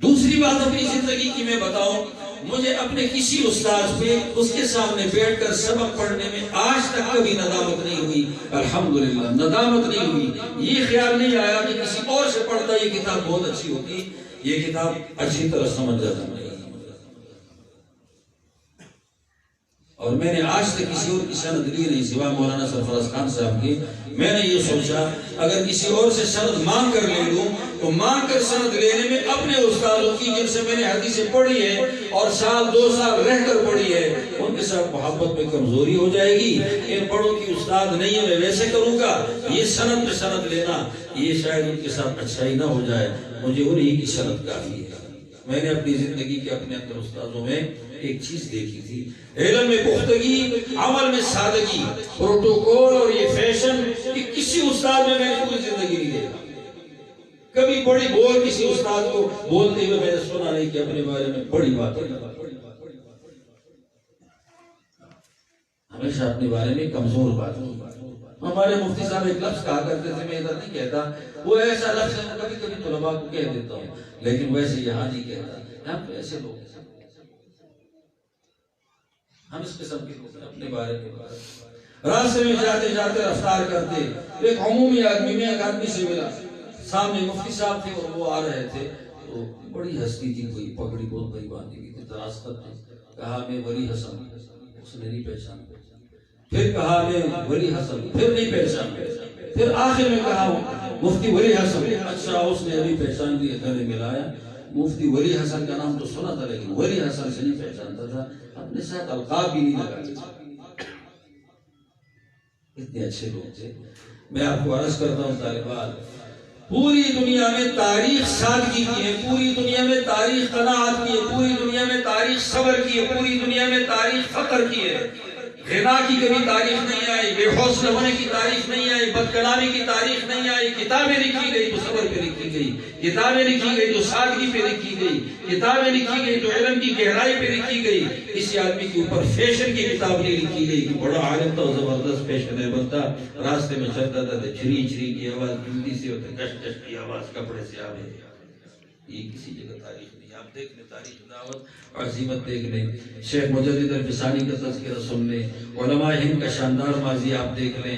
دوسری بات اپنی زندگی کی میں بتاؤں، مجھے اپنے کسی استاد پہ اس کے سامنے بیٹھ کر سبق پڑھنے میں آج تک کبھی ندامت نہیں ہوئی، الحمدللہ ندامت نہیں ہوئی۔ یہ خیال نہیں آیا کہ کسی اور سے پڑھتا یہ کتاب بہت اچھی ہوتی، یہ کتاب اچھی طرح سمجھ جاتا نہیں۔ اور میں نے آج تک کسی اور کی سند لی نہیں سوا مولانا سرفراز خان صاحب کی۔ میں نے یہ سوچا اگر کسی اور سے سند مانگ کر لے لوں تو مانگ کر سند لینے میں اپنے استادوں کی جن سے میں نے حدیثیں پڑھی ہے اور سال 2 سال رہ کر پڑھی ہے ان کے ساتھ محبت میں کمزوری ہو جائے گی۔ ان بڑوں کی استاد نہیں ہے میں ویسے کروں گا، یہ سند پہ سند لینا یہ شاید ان کے ساتھ اچھائی نہ ہو جائے، مجھے انہی کی سند کافی ہے۔ میں نے اپنی زندگی کے اپنے اندر استادوں میں ایک چیز دیکھی تھی، علم میں پختگی، عمل میں سادگی، پروٹوکول اور یہ فیشن کہ کسی استاد میں نے پوری زندگی نہیں دیکھا۔ کبھی بڑی بول کسی استاد کو بولتے ہوئے میں نے سنا نہیں کہ اپنے بارے میں بڑی بات ہے، ہمیشہ اپنے بارے میں کمزور بات ہے۔ ہمارے مفتی صاحب ایک لفظ کہا کرتے تھے، میں ادھر نہیں کہتا، وہ ایسا لفظ ہے کبھی کبھی طلباء کو کہہ دیتا ہوں لیکن ویسے یہاں نہیں کہتا۔ ہم تو ایسے لوگ ہیں، ہم اس قسم کے لوگ اپنے بارے میں راستے میں جاتے جاتے رفتار کرتے، ایک عمومی آدمی میں ایک آدمی سے ملا، سامنے مفتی صاحب تھے اور وہ آ رہے تھے، تو بڑی ہستی تھی، کوئی پگڑی بہت بڑی باندھی ہوئی تھی، دراز تک تھی۔ کہا میں ولی حسن، اس نے نہیں پہچانا، پھر کہا میں ولی حسن، پھر نہیں پہچانا، پھر آخر میں کہا مفتی ولی حسن، اچھا اس نے ابھی پہچان لیا، گلے ملایا۔ مفتی ولی حسن کا نام تو سنا تھا لیکن ولی حسن سے نہیں پہچانتا تھا، اپنے ساتھ القاب بھی نہیں لگا۔ اتنے اچھے لوگ تھے۔ میں آپ کو عرض کرتا ہوں طالبات، پوری دنیا میں تاریخ سادگی کی ہے، پوری دنیا میں تاریخ قناعت کی ہے، پوری دنیا میں تاریخ صبر کی ہے، پوری دنیا میں تاریخ فقر کی ہے۔ غنا کی کبھی تاریخ نہیں آئی، بے حوصلہ ہونے کی تاریخ نہیں آئی، بد کلامی کی تاریخ نہیں آئی۔ کتابیں لکھی گئی تو صبر پہ لکھی گئی، کتابیں لکھی گئی تو سادگی پہ لکھی گئی، کتابیں لکھی گئی تو علم کی گہرائی پہ لکھی گئی۔ کسی آدمی کے اوپر فیشن کی کتاب نہیں لکھی گئی کہ بڑا عالم تھا، زبردست فیشن ہے، بنتا راستے میں چلتا تھا تو چھری چھری کی آواز، جوتی سے ہوتا کش کش کی آواز، کپڑے سے آوے، یہ کسی جگہ تاریخ نہیں۔ آپ دیکھ لیں تاریخ دعوت اور عظیمت دیکھ لیں، شیخ مجدد الفسانی کا تذکرہ سن لیں، علماء ہند کا شاندار ماضی آپ دیکھ لیں،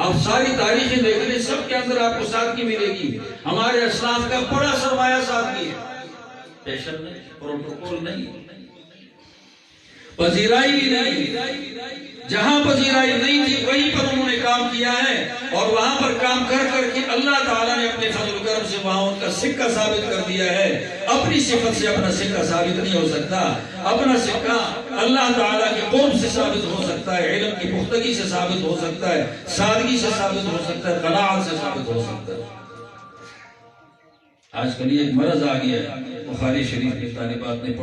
آپ ساری تاریخیں دیکھ لیں، سب کے اندر آپ کو سادگی ملے گی۔ ہمارے اسلاف کا بڑا سرمایہ سادگی ہے، فیشن نہیں، پروٹوکول نہیں، پذیرائی نہیں۔ جہاں پذیرائی نہیں تھی وہیں پر انہوں نے کام کیا ہے، اور وہاں پر کام کر کر کے اللہ تعالیٰ نے اپنے فضل و کرم سے وہاں ان کا سکہ ثابت کر دیا ہے۔ اپنی صفت سے اپنا سکہ ثابت نہیں ہو سکتا، اپنا سکہ اللہ تعالیٰ کے قرب سے ثابت ہو سکتا ہے، علم کی پختگی سے ثابت ہو سکتا ہے، سادگی سے ثابت ہو سکتا ہے، قناعت سے ثابت ہو سکتا ہے۔ آج کل یہ ایک مرض آ گیا ہے، بخاری شریف کے طالبات نے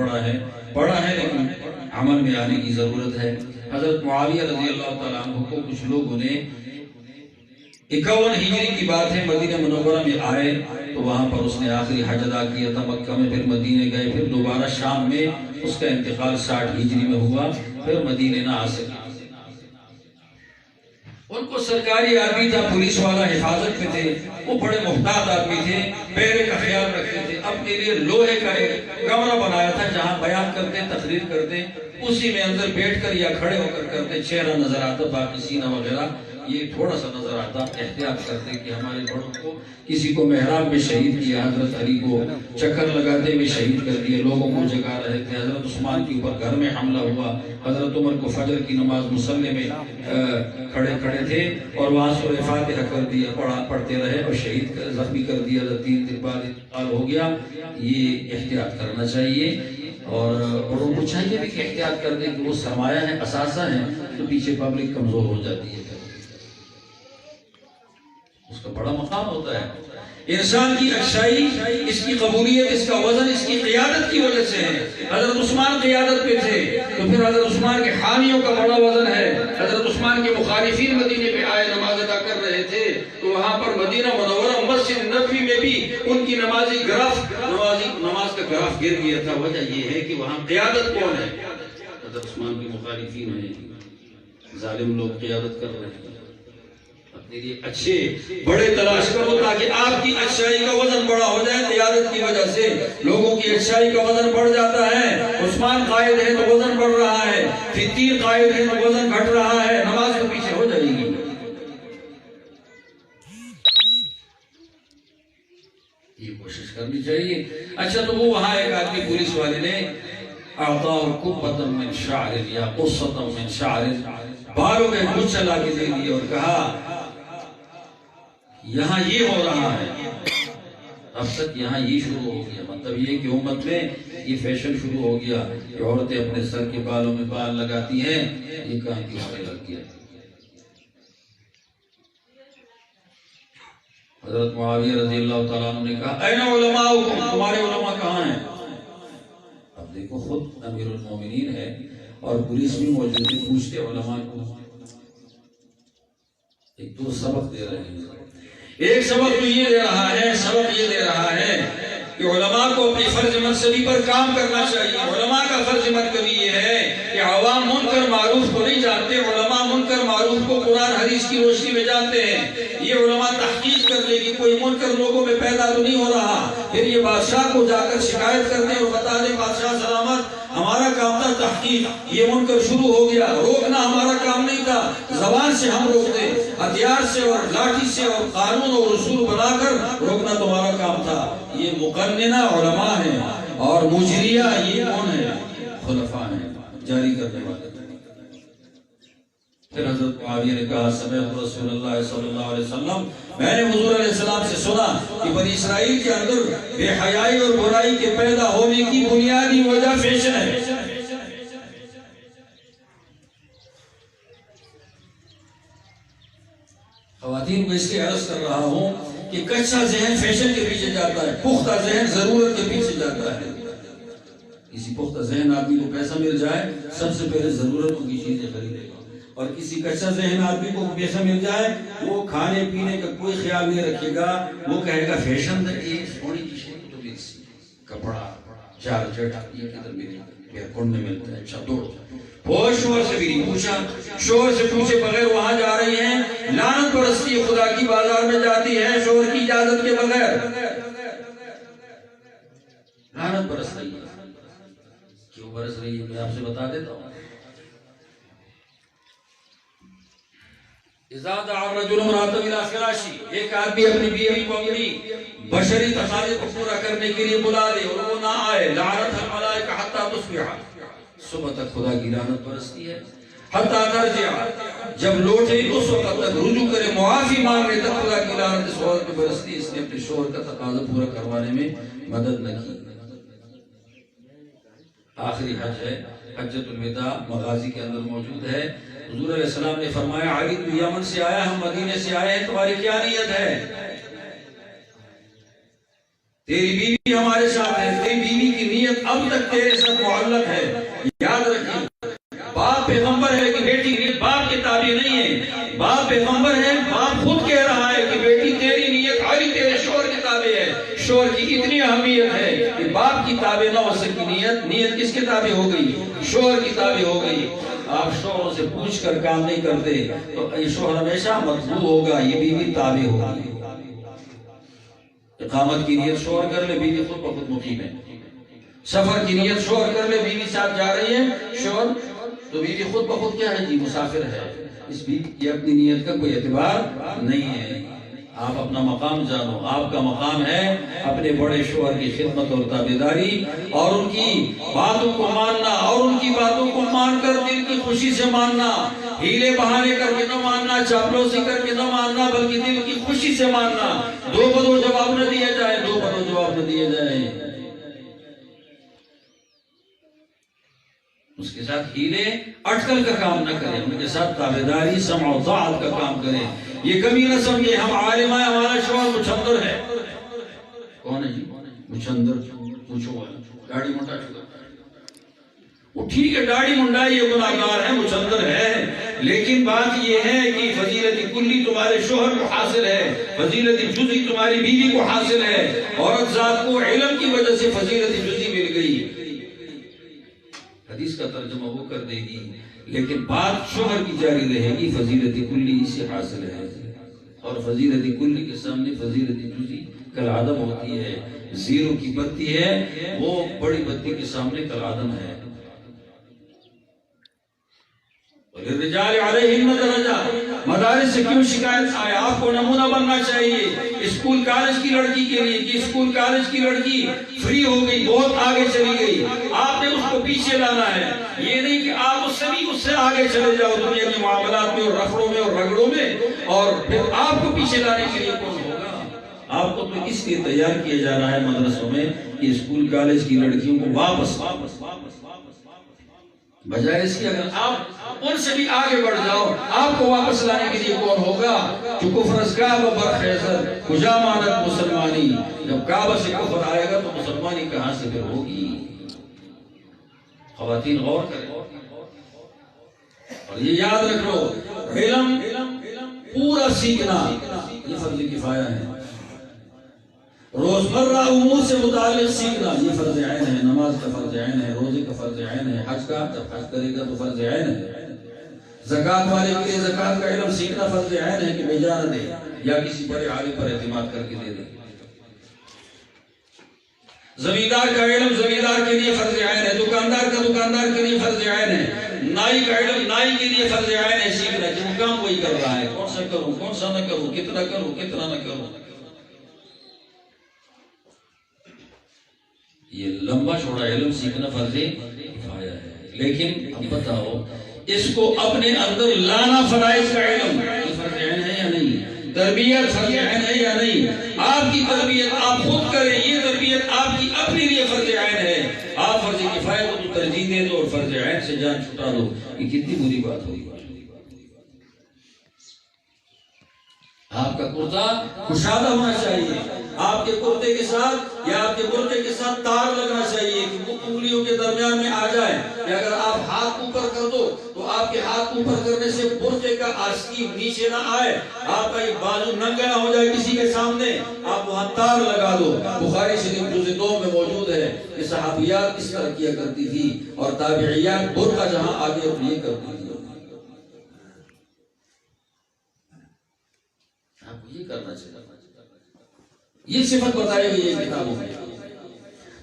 پڑھا ہے لیکن عمل میں آنے کی ضرورت ہے۔ حضرت معاویہ رضی اللہ تعالیٰ عنہ کو کچھ لوگوں نے 51 ہجری کی بات ہے، مدینہ منورہ میں آئے تو وہاں پر اس نے آخری حج ادا کیا تھا، مکہ میں پھر مدینے گئے، پھر دوبارہ شام میں اس کا انتقال 60 ہجری میں ہوا، پھر مدینے نہ آ سکے۔ ان کو سرکاری آدمی تھا، پولیس والا حفاظت میں تھے، وہ بڑے محتاط آدمی تھے، پیرے کا خیال رکھتے تھے، اپنے لیے لوہے کا ایک کمرہ بنایا تھا جہاں بیان کرتے، تقریر کرتے، اسی میں اندر بیٹھ کر یا کھڑے ہو کر کرتے، چہرہ نظر آتا، باقی سینہ وغیرہ یہ تھوڑا سا نظر آتا۔ احتیاط کرتے کہ ہمارے بڑوں کو کسی کو محراب میں شہید کیا، حضرت علی کو چکر لگاتے ہوئے شہید کر دیا، لوگوں کو جگا رہے تھے، حضرت عثمان کے اوپر گھر میں حملہ ہوا، حضرت عمر کو فجر کی نماز مصلی میں کھڑے تھے اور وہاں سورہ فاتحہ کر دیا، پڑھتے رہے اور شہید زخمی کر دیا، 3 دن بعد انتقال ہو گیا۔ یہ احتیاط کرنا چاہیے، اور بڑوں کو چاہیے بھی کہ احتیاط کر دیں کہ وہ سرمایہ ہے، اثاثہ ہے، تو پیچھے پبلک کمزور ہو جاتی ہے، اس کا بڑا مقام ہوتا ہے۔ انسان کی اچھائی، اس کی قبولیت، اس کا وزن اس کی قیادت کی وجہ سے ہے۔ حضرت عثمان قیادت پہ تھے تو پھر حضرت عثمان کے حامیوں کا بڑا وزن ہے۔ حضرت عثمان کے مخالفین مدینے پہ آئے، نماز ادا کر رہے تھے تو وہاں پر مدینہ منورہ مسجد نبوی میں بھی ان کی نماز کا گراف گر گیا تھا۔ وجہ یہ ہے کہ وہاں قیادت کون ہے؟ حضرت عثمان کے مخالفین ہیں، ظالم لوگ قیادت کر رہے ہیں، اپنے لیے اچھے بڑے تلاش کرو تاکہ آپ کی اچھائی کا وزن بڑا ہو جائے۔ قیادت کی وجہ سے لوگوں کی اچھائی کا وزن بڑھ جاتا ہے۔ عثمان قائد ہے تو وزن بڑھ رہا ہے، فتیر قائد ہے تو وزن گھٹ رہا ہے، نماز تو پیچھے ہو جائے گی۔ یہ کوشش کرنی چاہیے۔ اچھا تو وہ وہاں ایک آدمی پولیس والے نے اعطاہ قبۃ من شعر یا قصۃ من شعر، بالوں میں گچھا لا کے دے دیا اور کہا یہاں یہ ہو رہا ہے، اب تک یہاں یہ شروع ہو گیا۔ مطلب یہ کہ امت میں یہ فیشن شروع ہو گیا کہ عورتیں اپنے سر کے بالوں میں بال لگاتی ہیں، یہ کہاں کی ہونے لگ گیا۔ حضرت معاویہ رضی اللہ تعالیٰ عنہ نے کہا این علماؤکم، تمہارے علماء کہاں ہیں؟ اب دیکھو خود امیر المومنین ہے اور پولیس بھی موجود ہے، پوچھتے علماء کو۔ ایک دو سبق دے رہے ہیں۔ ایک سبق تو یہ دے رہا ہے، سبق یہ دے رہا ہے کہ علماء کو اپنی فرض منصبی پر کام کرنا چاہیے۔ علماء کا فرض مرکبی یہ ہے کہ عوام منکر معروف کو نہیں جانتے، علماء منکر معروف کو قرآن حدیث کی روشنی میں جانتے ہیں۔ یہ علماء تحقیق کر لے کہ کوئی منکر لوگوں میں پیدا تو نہیں ہو رہا، پھر یہ بادشاہ کو جا کر شکایت کر دیں اور بتا دیں بادشاہ سلامت ہمارا کام تھا تحقیق، یہ منکر شروع ہو گیا، روکنا ہمارا کام نہیں تھا، زبان سے ہم روکتے، ہتھیار سے اور لاٹھی سے اور قانون اور اصول بنا کر روکنا تمہارا کام تھا۔ یہ مقننہ علماء ہیں اور مجریہ یہ کون ہے؟ خلفاء ہیں، جاری کرنے والے۔ پھر حضرت معاویہ نے کہا سمعت رسول اللہ صلی اللہ علیہ وسلم، میں نے حضور علیہ السلام سے سنا کہ بنی اسرائیل کے اندر بے حیائی اور برائی کے پیدا ہونے کی بنیادی وجہ فیشن ہے۔ خواتین کو اس لیے عرض کر رہا ہوں کہ کچا ذہن فیشن کے پیچھے جاتا ہے، پختہ ذہن ضرورت کے پیچھے جاتا ہے۔ کسی پختہ ذہن آدمی کو پیسہ مل جائے سب سے پہلے ضرورتوں کی چیزیں خریدے گا، اور کسی کچا ذہن آدمی کو پیسہ مل جائے وہ کھانے پینے کا کوئی خیال نہیں رکھے گا، وہ کہے گا فیشن یہ سونی کی شیئی تو مل سی کپڑا چار چٹا یہ کدھر ملی پھر کون میں ملتا ہے، اچھا دوڑ وہ شوہر سے بھی نہیں پوچھا، شوہر سے پوچھے بغیر وہاں جا رہی ہیں، لعنت پرستی خدا کی بازار میں جاتی ہے شوہر کی اجازت کے بغیر، لعنت برس رہی ہے۔ کیوں برس رہی ہے میں آپ سے بتا دیتا ہوں۔ اذا دعا الرجل امرأته الى فراشه، ایک آدمی اپنی بیوی کو اپنی بشری تقاضے کو پورا کرنے کے لیے بلا دے اور وہ نہ آئے، لعنت الملائکہ حتی تصبح، صبح تک خدا کی لعنت برستی ہے، حتی ترجع، جب لوٹے اس وقت تک رجوع کرے معافی مانگنے تک خدا کی لعنت اس عورت پہ برستی، اس نے اپنے شوہر کا تقاضا پورا کروانے میں مدد نہ کی۔ آخری حج ہے، حجۃ الوداع، مغازی کے اندر موجود ہے۔ حضور علیہ السلام نے فرمایا علی تو یمن سے آیا، ہم مدینے سے آئے ہیں، تمہاری کیا نیت ہے؟ تیری بیوی ہمارے ساتھ ہے، تیری بیوی کی نیت اب تک تیرے ساتھ معلق ہے، یاد رکھیں۔ باپ پیغمبر ہے کہ بیٹی نیت باپ کے تابع نہیں ہے، باپ پیغمبر ہے، باپ خود کہہ رہا ہے کہ بیٹی تیری نیت علی تیرے شوہر کے تابع ہے۔ شوہر کی اتنی اہمیت ہے کہ باپ کی تابع نہ ہو سکی نیت کس کے تابع ہو گئی؟ شوہر کی تابع ہو گئی۔ آپ شوہروں سے پوچھ کر کام نہیں کرتے تو یہ شوہر ہمیشہ مطلوب ہوگا، یہ بیوی تابع ہوگی۔ اقامت کی نیت شوہر کر لے، بیوی خود بخود مقیم ہے۔ سفر کی نیت شوہر کر لے، بیوی ساتھ جا رہی ہے، شوہر تو بیوی خود بخود کیا ہے جی مسافر ہے، اس بیوی کی اپنی نیت کا کوئی اعتبار نہیں ہے۔ آپ اپنا مقام جانو، آپ کا مقام ہے اپنے بڑے شوہر کی خدمت اور تابعداری اور ان کی باتوں کو ماننا، اور ان کی باتوں کو مان کر دل کی خوشی سے ماننا، ہیلے بہانے کر کے نہ ماننا، چاپلوسی کر کے نہ ماننا، بلکہ دل کی خوشی سے ماننا۔ دو بدو جواب نہ دیے جائے، دو بدو جواب نہ دیے جائیں، اس کے ساتھ ہیلے اٹکل کا کام نہ کریں، ان کے ساتھ تابعداری سمع و طاعت کا کام کریں۔ یہ کبھی نہ سمجھے ہم عالم ہیں، ہمارا شوہر مچھندر ہے۔ کون ہے جی مچھندر؟ پوچھو والا داڑھی منڈا چکا، وہ ٹھیک ہے داڑھی منڈائی یہ گناہگار ہے، مچھندر ہے، لیکن بات یہ ہے کہ فضیلت کلی تمہارے شوہر کو حاصل ہے، فضیلت جزئی تمہاری بیوی کو حاصل ہے۔ عورت ذات کو علم کی وجہ سے فضیلت جزئی مل گئی، حدیث کا ترجمہ وہ کر دے گی، لیکن بات شوہر کی جاری رہے گی، فضیلت کلی اس سے حاصل ہے، اور فضیلت کلی کے سامنے فضیلت جزئی کالعدم ہوتی ہے، زیرو کی بتی ہے وہ بڑی بتی کے سامنے کالعدم ہے۔ الرجال علیہن درجہ، مدارس سے کیوں شکایت آئے؟ آپ کو نمونہ بننا چاہیے اسکول کالج کی لڑکی کے لیے کہ اسکول کالج کی لڑکی فری ہو گئی، بہت آگے چلی گئی، آپ نے اس کو پیچھے لانا ہے، یہ نہیں کہ آپ اس سے آگے چلے جاؤ دنیا کے معاملات میں اور رفڑوں میں اور رگڑوں میں، اور پھر آپ کو پیچھے لانے کے لیے کون ہوگا؟ آپ کو تو اس لیے تیار کیا جا رہا ہے مدرسوں میں کہ اسکول کالج کی لڑکیوں کو واپس بجائے اس کے اگر آپ ان سے بھی آگے بڑھ جاؤ، آپ کو واپس لانے کے لیے کون ہوگا؟ جو کفر از کعبہ برخیزر کجا مانت مسلمانی، جب کعبہ سے کفر آئے گا تو مسلمانی کہاں سے پھر ہوگی؟ خواتین غور کریں اور یہ یاد رکھ لو، علم پورا سیکھنا یہ فرض کفایہ ہے، روزمرہ امور سے متعلق سیکھنا یہ فرض عین ہے، نماز کا فرض عین ہے، روزے کا فرض عین ہے، حج کا جب حج کرے گا تو فرض عین ہے، زکوٰۃ والے کے لیے زکوٰۃ کا علم سیکھنا فرض عین ہے کہ بیجا نہ دے یا کسی بڑے عالم پر اعتماد کر کے دے دے۔ زمیندار کا علم زمیندار کے لیے فرض عین ہے، دکاندار کا دکاندار کے لیے فرض عین ہے، نائی کا علم نائی کے لیے فرض عین ہے سیکھنا کہ وہ کام وہی کر رہا ہے، کون سا کروں کون سا نہ کروں، کتنا کروں کتنا نہ کروں۔ یہ لمبا چوڑا علم سیکھنا فرض کفایہ ہے، لیکن اب بتاؤ اس کو اپنے اندر لانا فرائض کا علم یہ فرض عین ہے یا نہیں؟ تربیت فرض عین ہے یا نہیں؟ آپ کی تربیت آپ خود کریں، یہ تربیت آپ کی اپنے لیے فرض عین ہے، آپ فرض کفایہ کو تو ترجیح دے دو اور فرض عین سے جان چھٹا دو، یہ کتنی بری بات ہوئی۔ آپ کا کرتا کشادہ ہونا چاہیے، آپ کے کرتے کے ساتھ یا آپ کے برقعے کے ساتھ تار لگنا چاہیے کہ وہ انگلیوں کے درمیان میں آ جائے، کہ اگر آپ ہاتھ اوپر کر دو تو آپ کے ہاتھ اوپر کرنے سے برقعے کا آستین نیچے نہ آئے، آپ کا یہ بازو ننگا نہ ہو جائے کسی کے سامنے، آپ وہاں تار لگا دو۔ بخاری شریف جزء 2 میں موجود ہے کہ صحابیات اس طرح کیا کرتی تھی اور تابعیات برقع جہاں آگے یہ کرتی تھی۔ یہ کرنا چاہیے، یہ صفت بتائی گئی ہے کتابوں میں۔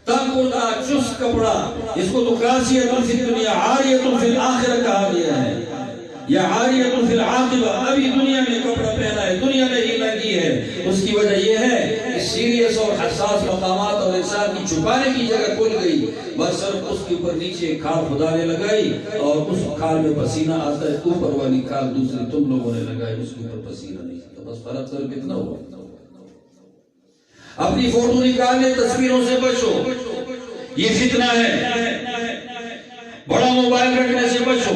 تنگ کرتا چست کپڑا، اس کو تو کاسیۃ فی الدنیا عاریۃ فی الآخرہ کہا گیا ہے، یا عاریۃ فی العاقبہ، ابھی دنیا میں کپڑا پہنا ہے دنیا میں ہی ننگی ہے۔ اس کی وجہ یہ ہے کہ سیریس اور حساس مقامات اور انسان کی چھپانے کی جگہ کھل گئی، بس صرف اس کے اوپر نیچے کھال خدا نے لگائی اور اس کھال میں پسینہ آتا ہے، اوپر والی کھال دوسری تم لوگوں نے لگائی، اس کے اوپر پسینہ نہیں آتا، بس فرق صرف اتنا ہوا۔ اپنی فوٹو نکالنے تصویروں سے بچو، یہ فتنہ ہے، بڑا موبائل رکھنے سے بچو۔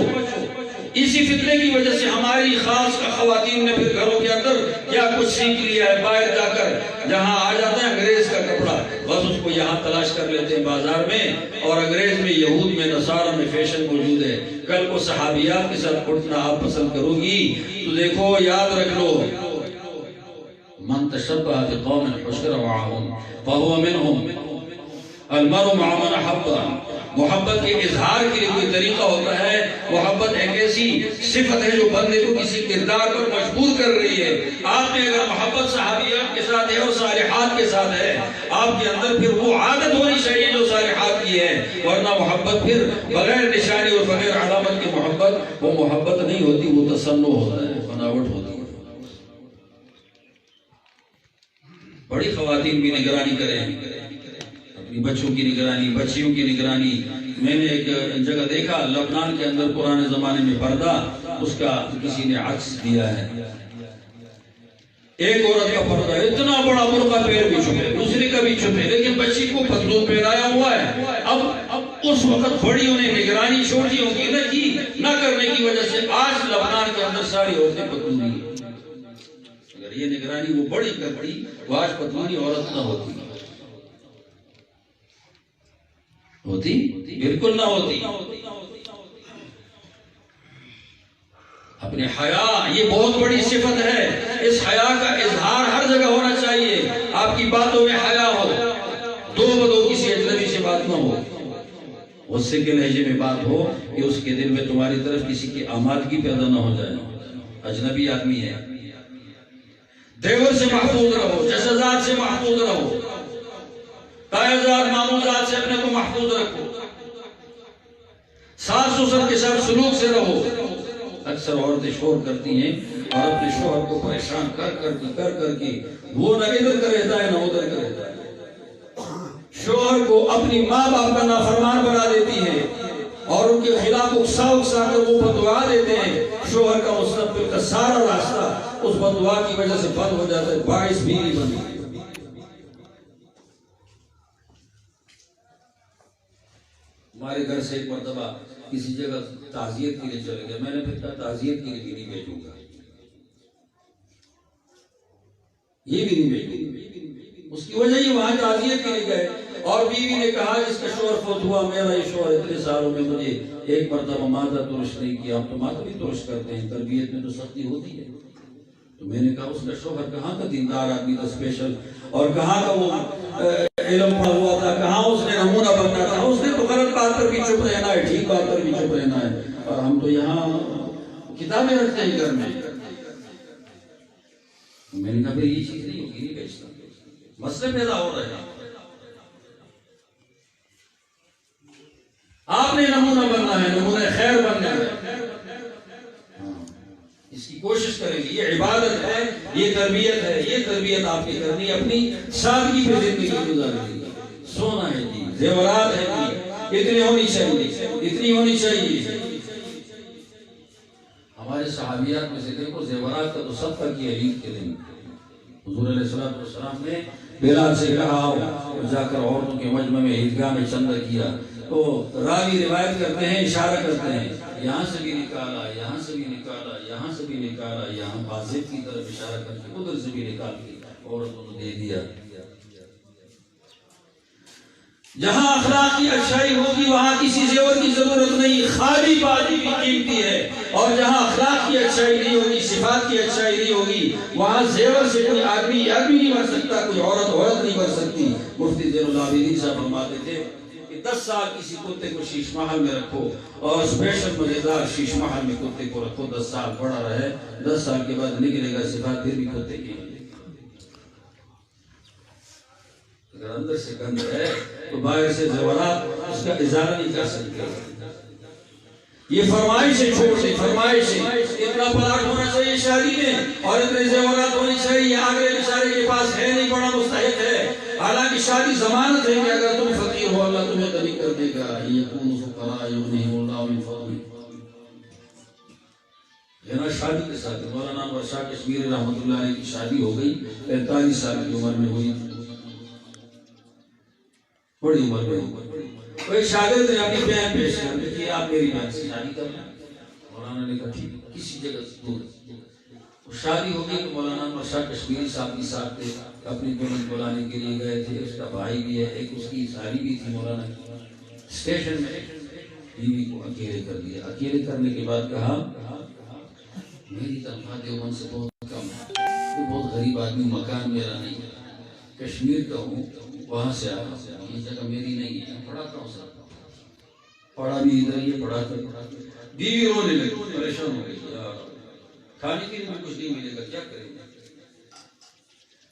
اسی فتنے کی وجہ سے ہماری خاص خواتین نے پھر گھروں کے اندر کیا کچھ سیکھ لیا ہے، باہر جا کر جہاں آ جاتا ہے انگریز کا کپڑا، بس اس کو یہاں تلاش کر لیتے ہیں بازار میں، اور انگریز میں یہود میں نصارہ میں فیشن موجود ہے۔ کل کو صحابیات کے ساتھ اٹھنا آپ پسند کرو گی تو دیکھو یاد رکھ لو، من تشبہ بقوم حشر معهم فهو منهم، المرء مع من احب۔ محبت کے اظہار کے لیے کوئی طریقہ ہوتا ہے، محبت ایک ایسی صفت ہے جو بندے کو کسی کردار پر مجبور کر رہی ہے۔ آپ میں اگر محبت صحابیات کے ساتھ ہے اور صالحات کے ساتھ ہے، آپ کے اندر پھر وہ عادت ہونی چاہیے جو صالحات کی ہے، ورنہ محبت پھر بغیر نشانی اور بغیر علامت کی محبت وہ محبت نہیں ہوتی، وہ تصنع ہوتا ہے، بناوٹ ہوتی ہے۔ بڑی خواتین بھی نگرانی کریں، اپنی بچوں کی نگرانی، بچیوں کی نگرانی۔ میں نے ایک جگہ دیکھا لبنان کے اندر پرانے زمانے میں پردہ، اس کا کسی نے عکس دیا ہے، ایک عورت کا پردہ اتنا بڑا برقع پیر بھی چھپے، دوسری کا بھی چھپے، لیکن بچی کو پتلون پہنایا ہوا ہے۔ اب اس وقت بڑی انہیں نگرانی چھوٹیوں کی نہ کرنے کی وجہ سے آج لبنان کے اندر ساری عورتیں پتلونی ہیں۔ اگر یہ نگرانی وہ بڑی کرتی وہ آج پتلونی عورت نہ ہوتی، بالکل نہ ہوتی۔ اپنے حیا یہ بہت بڑی صفت ہے، اس حیا کا اظہار ہر جگہ ہونا چاہیے۔ آپ کی باتوں میں حیا ہو، دو بدو کسی اجنبی سے بات نہ ہو، غصے کے لہجے میں بات ہو کہ اس کے دل میں تمہاری طرف کسی کی آمادگی پیدا نہ ہو جائے. اجنبی آدمی ہے. دیور سے محفوظ رہو, جسدات سے محفوظ رہو, تائزات معمولات سے اپنے کو محفوظ رکھو, ساس سسر کے ساتھ سلوک سے رہو. اکثر عورتیں شور کرتی ہیں اور اپنے شوہر کو پریشان کر کے وہ نہ ادھر کا رہتا ہے نہ ادھر کا رہتا ہے. شوہر کو اپنی ماں باپ کا نافرمان بنا دیتی ہے اور ان کے خلاف اکسا کر وہ بددعا دیتے ہیں. شوہر کا مستقبل کا سارا راستہ اس بددعا کی وجہ سے بند ہو جاتا ہے, باعث بھی نہیں بنتی. ہمارے گھر سے ایک مرتبہ کسی جگہ تعزیت کے لیے چلے گئے. میں نے پھر کہا تعزیت کے لیے بھی نہیں بھیجوں گا, یہ بھی نہیں بھیجوں گا. اس کی وجہ یہ وہاں تعزیت کے لیے گئے اور بیوی نے کہا جس کا شوہر فوت ہوا, میرا یہ شوہر اتنے سالوں میں مجھے ایک مرتبہ مادہ ترش نہیں کیا. ہم تو مادہ بھی ترش کرتے ہیں, تربیت میں تو سختی ہوتی ہے. تو میں نے کہا اس کا شوہر کہاں کا دیندار آدمی تھا اسپیشل, اور کہاں کا وہ علم پڑھا ہوا تھا, کہاں اس نے نمونہ بننا تھا. اس نے تو غلط بات پر بھی چپ رہنا ہے, ٹھیک بات پر بھی چپ رہنا ہے, اور ہم تو یہاں کتابیں رکھتے ہیں گھر میں. میں نے کہا پھر یہ چیز نہیں ہوگی, نہیں بیچتا. مسئلے پیدا ہو رہے ہیں. آپ نے نمونہ بننا ہے, نمونہ خیر بننا ہے. اس کی کوشش کریں گے. یہ عبادت ہے, یہ تربیت ہے. یہ تربیت آپ کی کرنی, اپنی سادگی پہ زندگی گزارنی. سونا ہے جی, زیورات ہے جی, اتنی ہونی چاہیے, اتنی ہونی چاہیے. ہمارے صحابیات میں سے دیکھو, زیورات کا تو صدقہ کیا عید کے دن. حضور علیہ السلام نے بلال سے کہا جا کر عورتوں کے مجمع میں عیدگاہ میں چندہ کیا. تو راوی روایت کرتے ہیں, اشارہ کرتے ہیں, یہاں سے بھی نکالا, یہاں سے بھی نکالا, یہاں سے بھی نکالا, یہاں بازیب کی طرف اشارہ کر کے ادھر سے بھی نکال کے عورتوں نے دے دیا. جہاں اخلاق کی اچھائی ہوگی وہاں کسی زیور کی ضرورت نہیں, خالی بازی بھی قیمتی ہے. اور جہاں اخلاق کی اچھائی نہیں ہوگی, صفات کی اچھائی نہیں ہوگی, وہاں زیور سے کوئی آدمی نہیں بن سکتا, کوئی عورت نہیں بن سکتی. مفتی زین العابدین صاحب فرماتے تھے 10 سال کسی کتے کو شیش محل میں رکھو اور اسپیشل مزیدار شیش محل میں کتے کو رکھو, 10 سال بڑا رہے, 10 سال کے بعد نکلے گا صفات پھر بھی کتے کی. اگر اندر سے گند ہے تو باہر سے زیورات اس کا اظہار نہیں کر سکتے. یہ فرمائش ہے, چھوٹی فرمائش ہے. اتنا پلاٹ ہونا چاہیے شادی میں اور اتنے زیورات ہونی چاہیے. آگے بیچارے کے پاس ہے نہیں, بڑا مستحق ہے. حالانکہ شادی ضمانت ہے کہ اگر تم فقیر ہو اللہ تمہیں غنی کر دے گا. یکون فقراء یغنیہم اللہ من فضلہ. جنا شادی کے ساتھ مولانا انور شاہ کشمیری رحمۃ اللہ علیہ کی شادی ہو گئی, 45 سال کی عمر میں ہوئی, بڑی عمر میں. کوئی شاگرد نے اپنی بہن پیش کر دی کہ آپ میری بہن سے شادی کرنا. مولانا نے کہا ٹھیک ہے, کسی جگہ سے دور. شادی ہو گئی تو مولانا انور شاہ کشمیری صاحب کے ساتھ تھے, اپنی دلہن بلانے کے لیے گئے تھے. اس کا بھائی بھی ہے, ایک اس کی ساری بھی تھی. مولانا اسٹیشن میں بیوی کو اکیلے کر دیا. اکیلے کرنے کے بعد کہا میری تنخواہ دیوبند سے بہت کم ہے, کوئی بہت غریب آدمی, مکان میرا نہیں ہے, کشمیر کا ہوں, وہاں سے آیا, یہ جگہ میری نہیں ہے, پڑھاتا ہوں سر. پڑھا بھی ادھر ہی پڑھاتے. بیوی رونے لگی, پریشان ہو گئی, کھانے کے لیے بھی کچھ نہیں ملے گا, کیا کریں گے.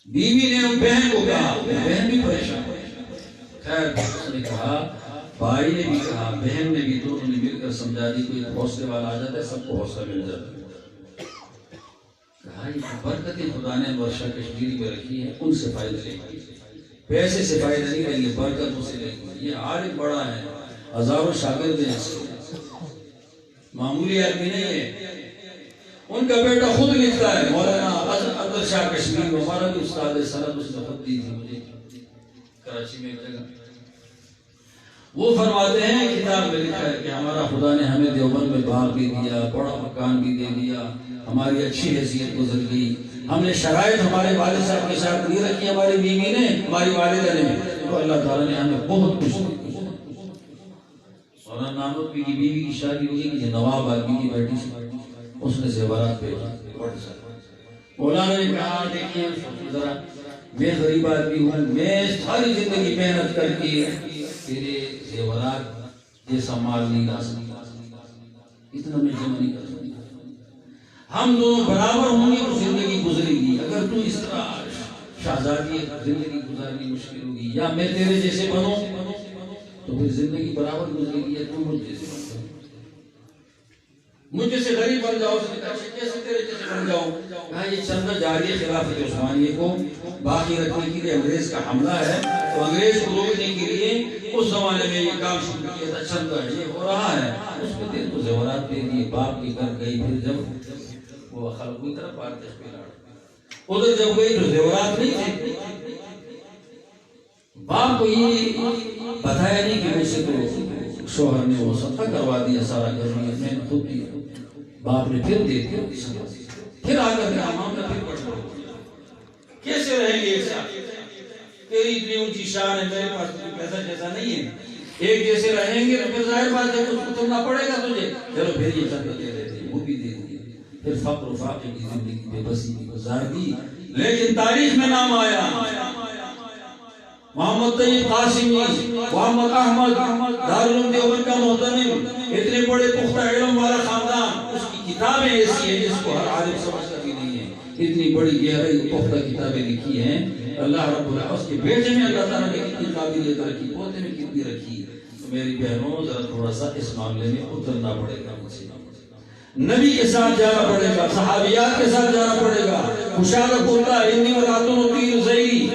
بیوی نے بہن کو کہا, بہن بھی پریشان ہے. خیر اس نے کہا, بھائی نے بھی کہا, بہن نے بھی, دونوں نے مل کر سمجھا دی. کوئی حوصلے والا آ جاتا ہے, سب کو حوصلہ مل جاتا ہے. کہا یہ برکتیں خدا نے انور شاہ کشمیری میں رکھی ہیں, ان سے فائدہ لیں گے, پیسے سے فائدہ نہیں لیں گے, برکتوں سے لیں گے. یہ عالم بڑا ہے, ہزاروں شاگرد ہیں, معمولی آدمی نہیں ہے. ان کا بیٹا خود لکھتا ہے, مولانا انور شاہ کشمیری, ہمارا بھی استاد ہے, سند اس نے خط دی تھی مجھے کراچی میں ایک جگہ. وہ فرماتے ہیں کتاب میں لکھا ہے کہ ہمارا خدا نے ہمیں دیوبند میں باغ بھی دیا, بڑا مکان بھی دے دیا, ہماری اچھی حیثیت گزر گئی. ہم نے شرائط ہمارے والد صاحب کے ساتھ نہیں رکھی, ہماری بیوی نے, ہماری والدہ نے, تو اللہ تعالیٰ نے ہمیں بہت کچھ دیا. مولانا نانوتوی کی بیوی کی شادی ہوئی کہ نواب آدمی کی بیٹی سے, اس نے زیورات بھیجا. مولانا نے کہا دیکھیے ذرا, میں غریب آدمی ہوں, میں ساری زندگی محنت کر کے تیرے زیورات جیسا مال نہیں لا سکتا، اتنا میں جمع نہیں کر سکتا۔ ہم دونوں برابر ہوں گے تو زندگی گزرے گی، اگر تو اس طرح شہزادی زندگی گزارنی مشکل ہوگی، یا میں تیرے جیسے بنوں تو پھر زندگی برابر گزرے گی، یا تم مجھ جیسے بن جاؤ، مجھ جیسے غریب بن جاؤ، کیسے تیرے جیسے بن جاؤ۔ کہا یہ چندہ جاری خلافت عثمانیہ کو باقی رکھنے کے لیے انگریز کا حملہ ہے، تو انگریز کو روکنے کے لیے اس زمانے میں یہ کام شروع کیا تھا، چندہ یہ ہو رہا ہے، اس پہ دے تو زیورات دے دیے، باپ کے گھر گئی، پھر جب وہ خلق کی طرف آتے پہ لڑ ادھر جب گئی تو زیورات نہیں تھے، باپ کو یہ بتایا نہیں کہ مجھ سے تو شوہر نے وہ صدقہ کروا دیا سارا گھر میں نے خود دیا، باپ نے پھر دے دیا، پھر آ کر کے معاملہ پھر بڑھ گیا۔ کیسے رہیں گے ایک ساتھ؟ تیری اتنی اونچی شان ہے، میرے پاس پیسہ جیسا نہیں ہے، ایک جیسے رہیں گے تو پھر ظاہر بات ہے کچھ کرنا پڑے گا تجھے، چلو پھر یہ چندہ دے دیتے ہیں، وہ بھی دے دیے، پھر فقر و فاقے کی زندگی بے بسی کی گزار دی، لیکن تاریخ میں نام آیا محمد طیب قاسمی، محمد احمد دارالعلوم دیوبند کا محتمم، اتنے بڑے پختہ علم والا خاندان، اس کی کتابیں ایسی ہیں جس کو ہر عالم سمجھتا بھی نہیں ہے، اتنی بڑی گہرائی پختہ کتابیں لکھی ہیں اللہ رب العالمین، اس کے بیٹے میں اللہ تعالیٰ نے کتنی قابلیت رکھی، پوتے میں کتنی رکھی۔ تو میری بہنوں ذرا تھوڑا سا اس معاملے میں اترنا پڑے گا، مجھے نبی کے ساتھ جانا پڑے گا، صحابیات کے ساتھ جانا پڑے گا۔ مشارک ہوتا ہے انی وراتن و تیر زیری،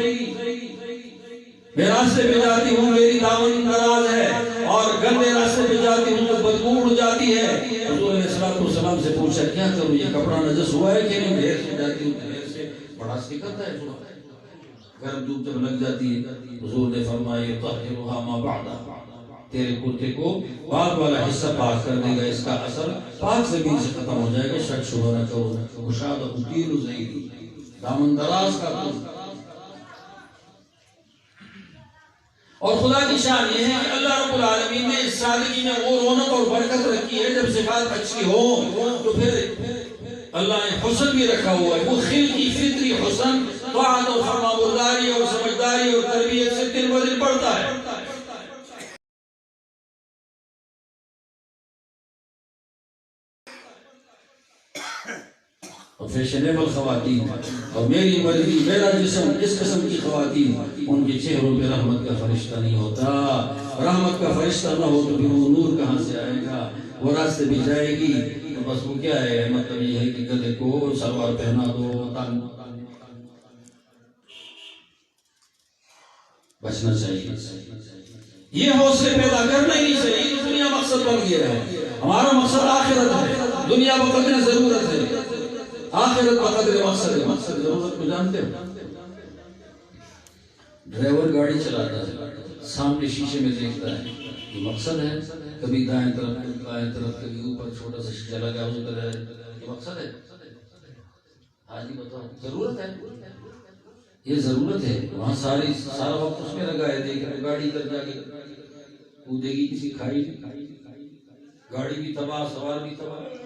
میں راستے پہ جاتی ہوں میری دامن ناراض ہے، اور گندے راستے پہ جاتی ہوں تو بدبو اڑ جاتی ہے۔ حضور علیہ السلام سے پوچھا کیا کروں، یہ کپڑا نجس ہوا ہے کہ نہیں؟ ڈھیر سے جاتی ہوں، ڈھیر سے بڑا نکلتا ہے، گرم دھوپ جب لگ جاتی ہے۔ حضور نے فرمایا طہرھا ما بعدھا، تیرے کرتے کو بعد والا حصہ پاک کر دے گا، اس کا اثر پاک زمین سے ختم ہو جائے گا، شک شبہ نہ کرو۔ مشاہدہ تیر زیری، دامن دراز کا تو۔ اور خدا کی شان یہ ہے کہ اللہ رب العالمین نے اس سادگی میں وہ رونق اور برکت رکھی ہے، جب صفات اچھی ہو تو پھر اللہ نے حسن بھی رکھا ہوا ہے، وہ خلقی فطری حسن، طاعت اور فرمانبرداری اور سمجھداری اور تربیت سے دن بہ دن بڑھتا ہے۔ اور فیشنیبل خواتین اور میری مرضی میرا جسم اس قسم کی خواتین، ان کے چہروں پہ رحمت کا فرشتہ نہیں ہوتا، رحمت کا فرشتہ نہ ہو تو پھر وہ نور کہاں سے آئے گا؟ وہ راستے بھی جائے گی تو بس وہ کیا ہے، مطلب یہ ہے کہ گدھے کو سلوار پہنا دو، بچنا چاہیے، یہ حوصلے پیدا کرنا ہی نہیں چاہیے۔ دنیا مقصد بن گیا ہے، ہمارا مقصد آخرت ہے، دنیا بقدر ضرورت ہے، آخرت بقدر مقصد ہے۔ مقصد ضرورت کو جانتے ہو؟ ڈرائیور گاڑی چلاتا ہے، سامنے شیشے میں دیکھتا ہے، یہ مقصد ہے، کبھی دائیں طرف کبھی اوپر چھوٹا سا شیشہ لگا ہوتا ہے، یہ مقصد ہے؟ ہاں جی بتاؤ، ضرورت ہے، یہ ضرورت ہے، وہاں سارا وقت اس میں لگا ہے، دیکھ رہے گاڑی کر جا کے کودے گی کسی کھائی میں، گاڑی بھی تباہ، سوار بھی تباہ۔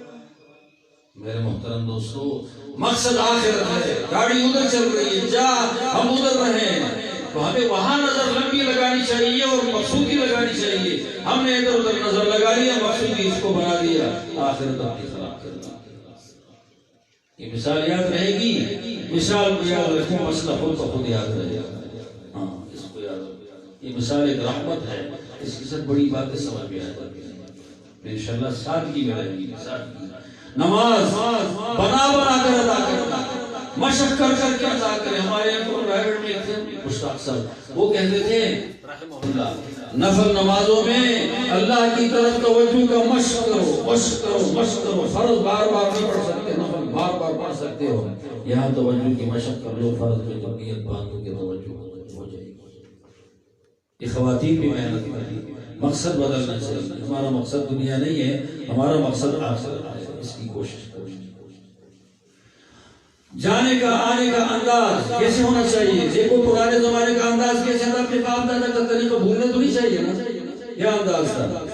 میرے محترم دوستو، مقصد آخرت ہے، گاڑی ادھر چل رہی ہے، جا ہم ادھر رہیں تو ہمیں وہاں نظر لمبی لگانی چاہیے اور مقصودی لگانی چاہیے۔ ہم نے ادھر ادھر نظر لگا لیا، مقصودی اس کو بنا دیا، آخرت اپنی خراب کر دی۔ یہ مثال یاد رہے گی، مثال کو یاد رکھو، مسئلہ خود بخود یاد رہے گا۔ ہاں اس کو یاد رکھو، یہ مثال ایک رحمت ہے، اس کے ساتھ بڑی باتیں سمجھ میں آ جاتی ہیں۔ انشاءاللہ سادگی میں رہیں گی، سادگی، نماز بنا کر ادا کرنا، مشق کر کے ادا کریں۔ ہمارے یہاں رائیگڑ میں تھے مشتاق صاحب، وہ کہتے تھے رحمہ اللہ، نفل نمازوں میں اللہ کی طرف توجہ کا مشق کرو، فرض بار بار نہیں پڑھ سکتے، نفل بار بار پڑھ سکتے ہو، یہاں توجہ کی مشق کر لو، فرض میں جب نیت باندھو کہ توجہ ہو جائے گی۔ یہ خواتین بھی محنت کریں، مقصد بدلنا چاہیے۔ ہمارا مقصد دنیا نہیں ہے، ہمارا مقصد آخرت ہے، اس کی کوشش کریں۔ جانے کا آنے کا انداز کیسے ہونا چاہیے؟ دیکھو پرانے زمانے کا انداز کیسے تھا، اپنے باپ دادا کا طریقہ بھولنا تو نہیں چاہیے نا، کیا انداز تھا؟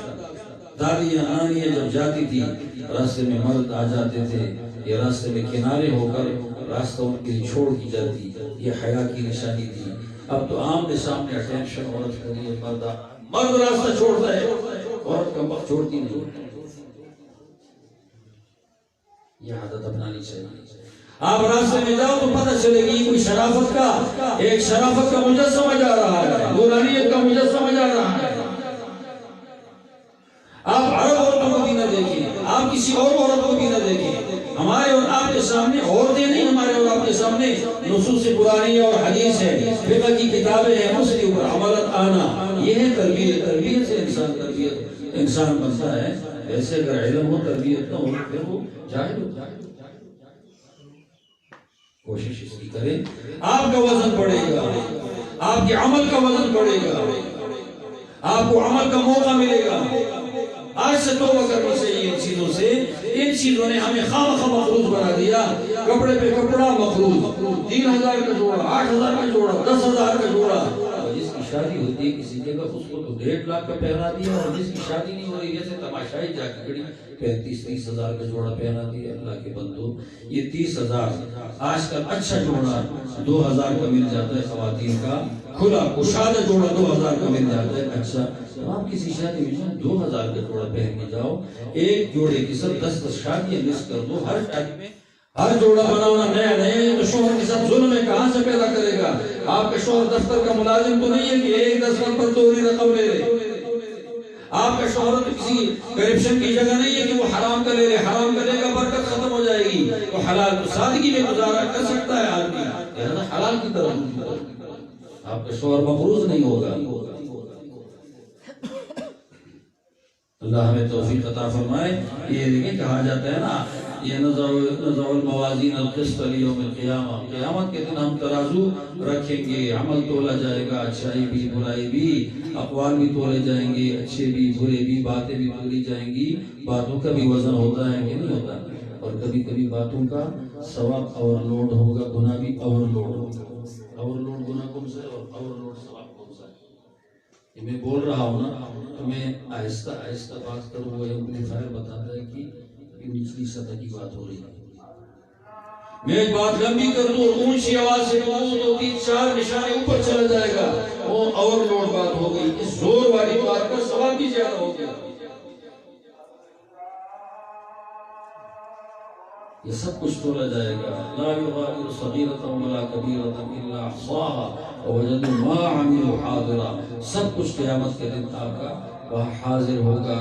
دادیاں نانیاں جب جاتی تھی راستے میں مرد آ جاتے تھے، یہ راستے میں کنارے ہو کر راستہ ان کے لیے چھوڑ دی جاتی، یہ حیا کی نشانی تھی۔ اب تو آمنے سامنے اٹینشن عورت کے لیے، مرد راستہ چھوڑتا ہے، عورت کا وقت چھوڑتی نہیں. یہ عادت اپنانی چاہیے. آپ راستے میں جاؤ تو پتہ چلے گی کوئی شرافت کا مجسمہ جا رہا ہے، نورانیت کا مجسمہ جا رہا ہے. آپ عرب عورتوں کو بھی نہ دیکھیں، آپ کسی اور عورت کو بھی نہ دیکھیں. ہمارے اور آپ کے سامنے عورتیں نہیں، ہمارے اور آپ کے سامنے نصوص قرآنی اور حدیث ہے، فقہ کی کتابیں ہیں، اس کے اوپر عملت آنا. یہ ہے تربیت سے انسان بنتا ہے. ایسے اگر علم ہو تربیت نہ ہو پھر وہ جاہل ہوتا ہے. کوشش اس کی کریں، آپ کا وزن بڑھے گا، آپ کے عمل کا وزن بڑھے گا، آپ کو عمل کا موقع ملے گا. آج سے توبہ کرنی چاہیے ان چیزوں سے. ان چیزوں نے ہمیں خواہ مخلوط بنا دیا. کپڑے پہ کپڑا مخلوط، 3000 کا جوڑا، 8000 کا جوڑا، 10,000 کا جوڑا. جس کی شادی ہوتی ہے کسی جگہ اس کو تو 1.5 لاکھ کا پہنا دیا، اور جس کی شادی نہیں ہو رہی جیسے تماشائی جا کے کڑی 35-30 ہزار کا جوڑا پہنا دیا. اللہ کے بندو، یہ 30,000 آج کل اچھا جوڑا 2,000 کا مل جاتا ہے. خواتین کا کھلا کشادہ جوڑا 2,000 کا مل جاتا ہے. اچھا آپ کسی شادی میں 2,000 کا جوڑا پہن کے جاؤ، ایک جوڑے کی سب 10 شادیاں مس کر دو. ہر شادی میں ہر جوڑا بنانا نیا نیا تو شوہر کے ساتھ ظلم ہے کہاں سے پیدا کرے گا؟ آپ کا شوہر دفتر کا ملازم تو نہیں ہے کہ ایک دفتر پر دوہری رقم لے لے. آپ کا شوہر تو کسی کرپشن کی جگہ نہیں ہے کہ وہ حرام کا لے لے. حرام کا لے گا برکت ختم ہو جائے گی. تو حلال تو سادگی میں گزارا کر سکتا ہے آدمی، لہذا حلال کی طرف آپ کا شوہر مفروض نہیں ہوگا. اللہ ہمیں توفیق عطا فرمائے. یہ دیکھیں کہا جاتا ہے نا، یہ نضع الموازین القسط لیوم القیامہ، قیامت کے دن ہم ترازو رکھیں گے، عمل تولا جائے گا، اچھائی بھی برائی بھی، اقوال بھی تولے جائیں گے، اچھے بھی برے بھی، باتیں بھی تولی جائیں گی. باتوں کا بھی وزن ہوتا ہے کہ نہیں ہوتا؟ اور کبھی کبھی باتوں کا ثواب اوور لوڈ ہوگا، گناہ بھی اوور لوڈ ہوگا. اوور لوڈ گناہ کون سا ہے اور اوور لوڈ ثواب کون سا ہے؟ یہ میں بول رہا ہوں نا تو میں آہستہ آہستہ بات کروں. وہ ایمپلیفائر بتاتا ہے کہ نچلی سطح کی بات ہو رہی ہے. میں ایک بات لمبی کر دوں اور اونچی آواز سے کہوں تو 3-4 نشانے اوپر چلا جائے گا. وہ اوور لوڈ بات ہو گئی. اس زور والی بات کا ثواب بھی زیادہ ہو گیا. یہ سب کچھ تولا جائے گا. لا یغادر صغیرۃ ولا کبیرۃ الا احصاها ووجدوا ما عملوا حاضرا. سب کچھ قیامت کے دن آپ کا وہاں حاضر ہوگا.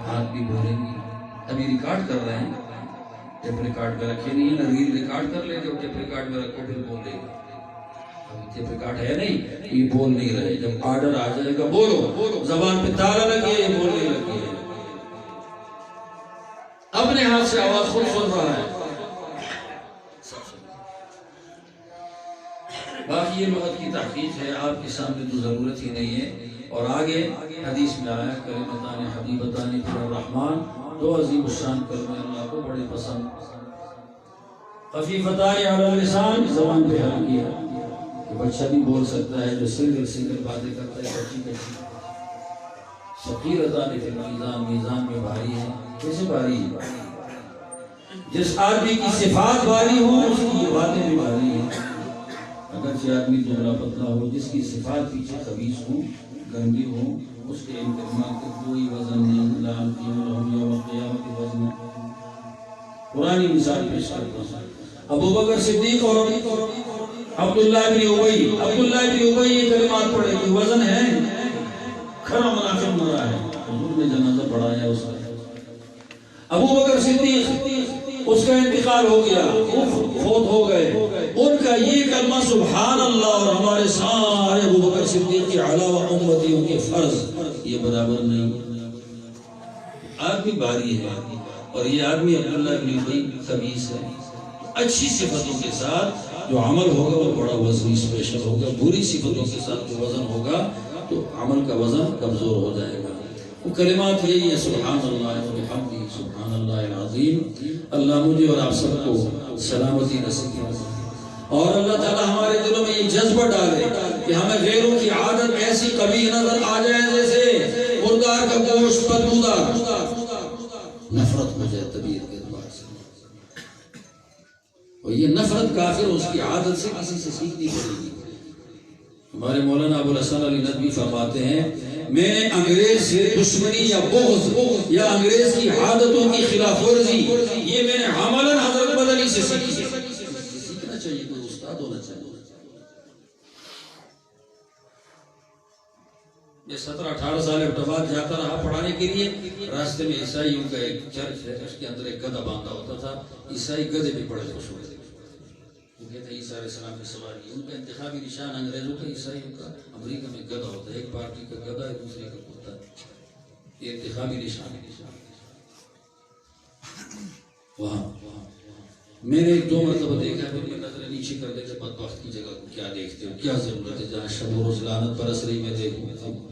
ہاتھ بھی بھولیں گے. ابھی ریکارڈ کر رہے ہیں، ٹیپ ریکارڈ میں رکھے نہیں ہے نا، ریل ریکارڈ کر لیں. جب ٹیپ ریکارڈ میں رکھو پھر بول دے گا. ابھی ٹیپ ریکارڈ ہے نہیں، یہ بول نہیں رہے. جب آرڈر آ جائے گا بولو، زبان پہ تالا لگے، یہ بولنے لگے. اپنے ہاتھ سے آواز خود سن رہا ہے. باقی یہ لغت کی تحقیق ہے، آپ کے سامنے تو ضرورت ہی نہیں ہے. اور آگے حدیث میں آیا کلمتان حبیبتان فی الرحمن، 2 عظیم الشان کلمے اللہ کو بڑے پسند، خفیفتان علی اللسان، زبان پہ حل کیا کہ بچہ بھی بول سکتا ہے جو سنگل باتیں کرتا ہے. بچی بچی ثقیلتان فی المیزان، میزان میں بھاری ہے. کیسے بھاری ہے؟ جس آدمی کی صفات بھاری ہو اس کی یہ باتیں بھی بھاری ہیں. اگرچہ آدمی دبلا پتلا ہو، جس کی صفات پیچھے خبیث ہوں، گندی ہوں، اس کے ان کلمات کا کوئی وزن نہیں. لا نقیم لہم یوم القیامۃ وزنا. قرآنی مثال پیش کرتا ہوں. ابو بکر صدیق اور عبداللہ بن ابی یہ کلمات پڑھے کہ وزن ہے، کھڑا منافق مرا ہے. حضور نے جنازہ پڑھایا اس کا. ابو بکر صدیق اس کا انتقال ہو گیا، فوت ہو گئے. ان کا یہ کلمہ سبحان اللہ اور ہمارے سارے ابو بکر صدیق کے علاوہ امتیوں کے فرض یہ برابر نہیں. آدمی باری ہے اور یہ آدمی عبداللہ بن ابی خبیث ہے. اچھی صفتوں کے ساتھ جو عمل ہوگا وہ بڑا وزنی اسپیشل ہوگا. بری صفتوں کے ساتھ جو وزن ہوگا تو عمل کا وزن کمزور ہو جائے گا. وہ کلمات یہی ہے سبحان اللہ و بحمدہ سبحان اللہ العظیم. اللہ مجھے اور آپ سب کو سلامتی نصیب فرمائے اور اللہ تعالی ہمارے دلوں میں یہ جذبہ ڈالے کہ ہمیں غیروں کی عادت ایسی قبیح نظر آ جائے جیسے مردار کا گوشت بدبودار، نفرت ہو جائے طبیعت کے اعتبار سے. اور یہ نفرت کافر اس کی عادت سے کسی سے سیکھنی پڑے گی. ہمارے مولانا ابو الحسن علی ندوی فرماتے ہیں میں نے انگریز سے دشمنی یا بغض یا انگریز کی عادتوں کی خلاف ورزی یہ میں نے عملاً حضرت مدنی سے سیکھی. سیکھنا چاہیے، کوئی استاد ہونا چاہیے. میں 17-18 سال ابتدائیات جاتا رہا پڑھانے کے لیے. راستے میں عیسائیوں کا ایک چرچ ہے، اس کے اندر ایک گدھا باندھا ہوتا تھا. عیسائی گدھے بھی بڑے خوش ہوتے تھے. وہ کہتے ہیں عیسیٰ علیہ السلام کی سواری. ان کا انتخابی نشان انگریزوں کا، عیسائیوں کا امریکہ میں گدھا ہوتا ہے. ایک پارٹی کا گدھا ہے، دوسرے کا کتا. یہ انتخابی نشان ہے. وہاں میں نے 2 مرتبہ دیکھا ہے. پھر میں نظریں نیچے کر دیتے، بدبخت کی جگہ کو کیا دیکھتے ہو، کیا ضرورت ہے جہاں شب و روز لعنت برس رہی میں دیکھوں.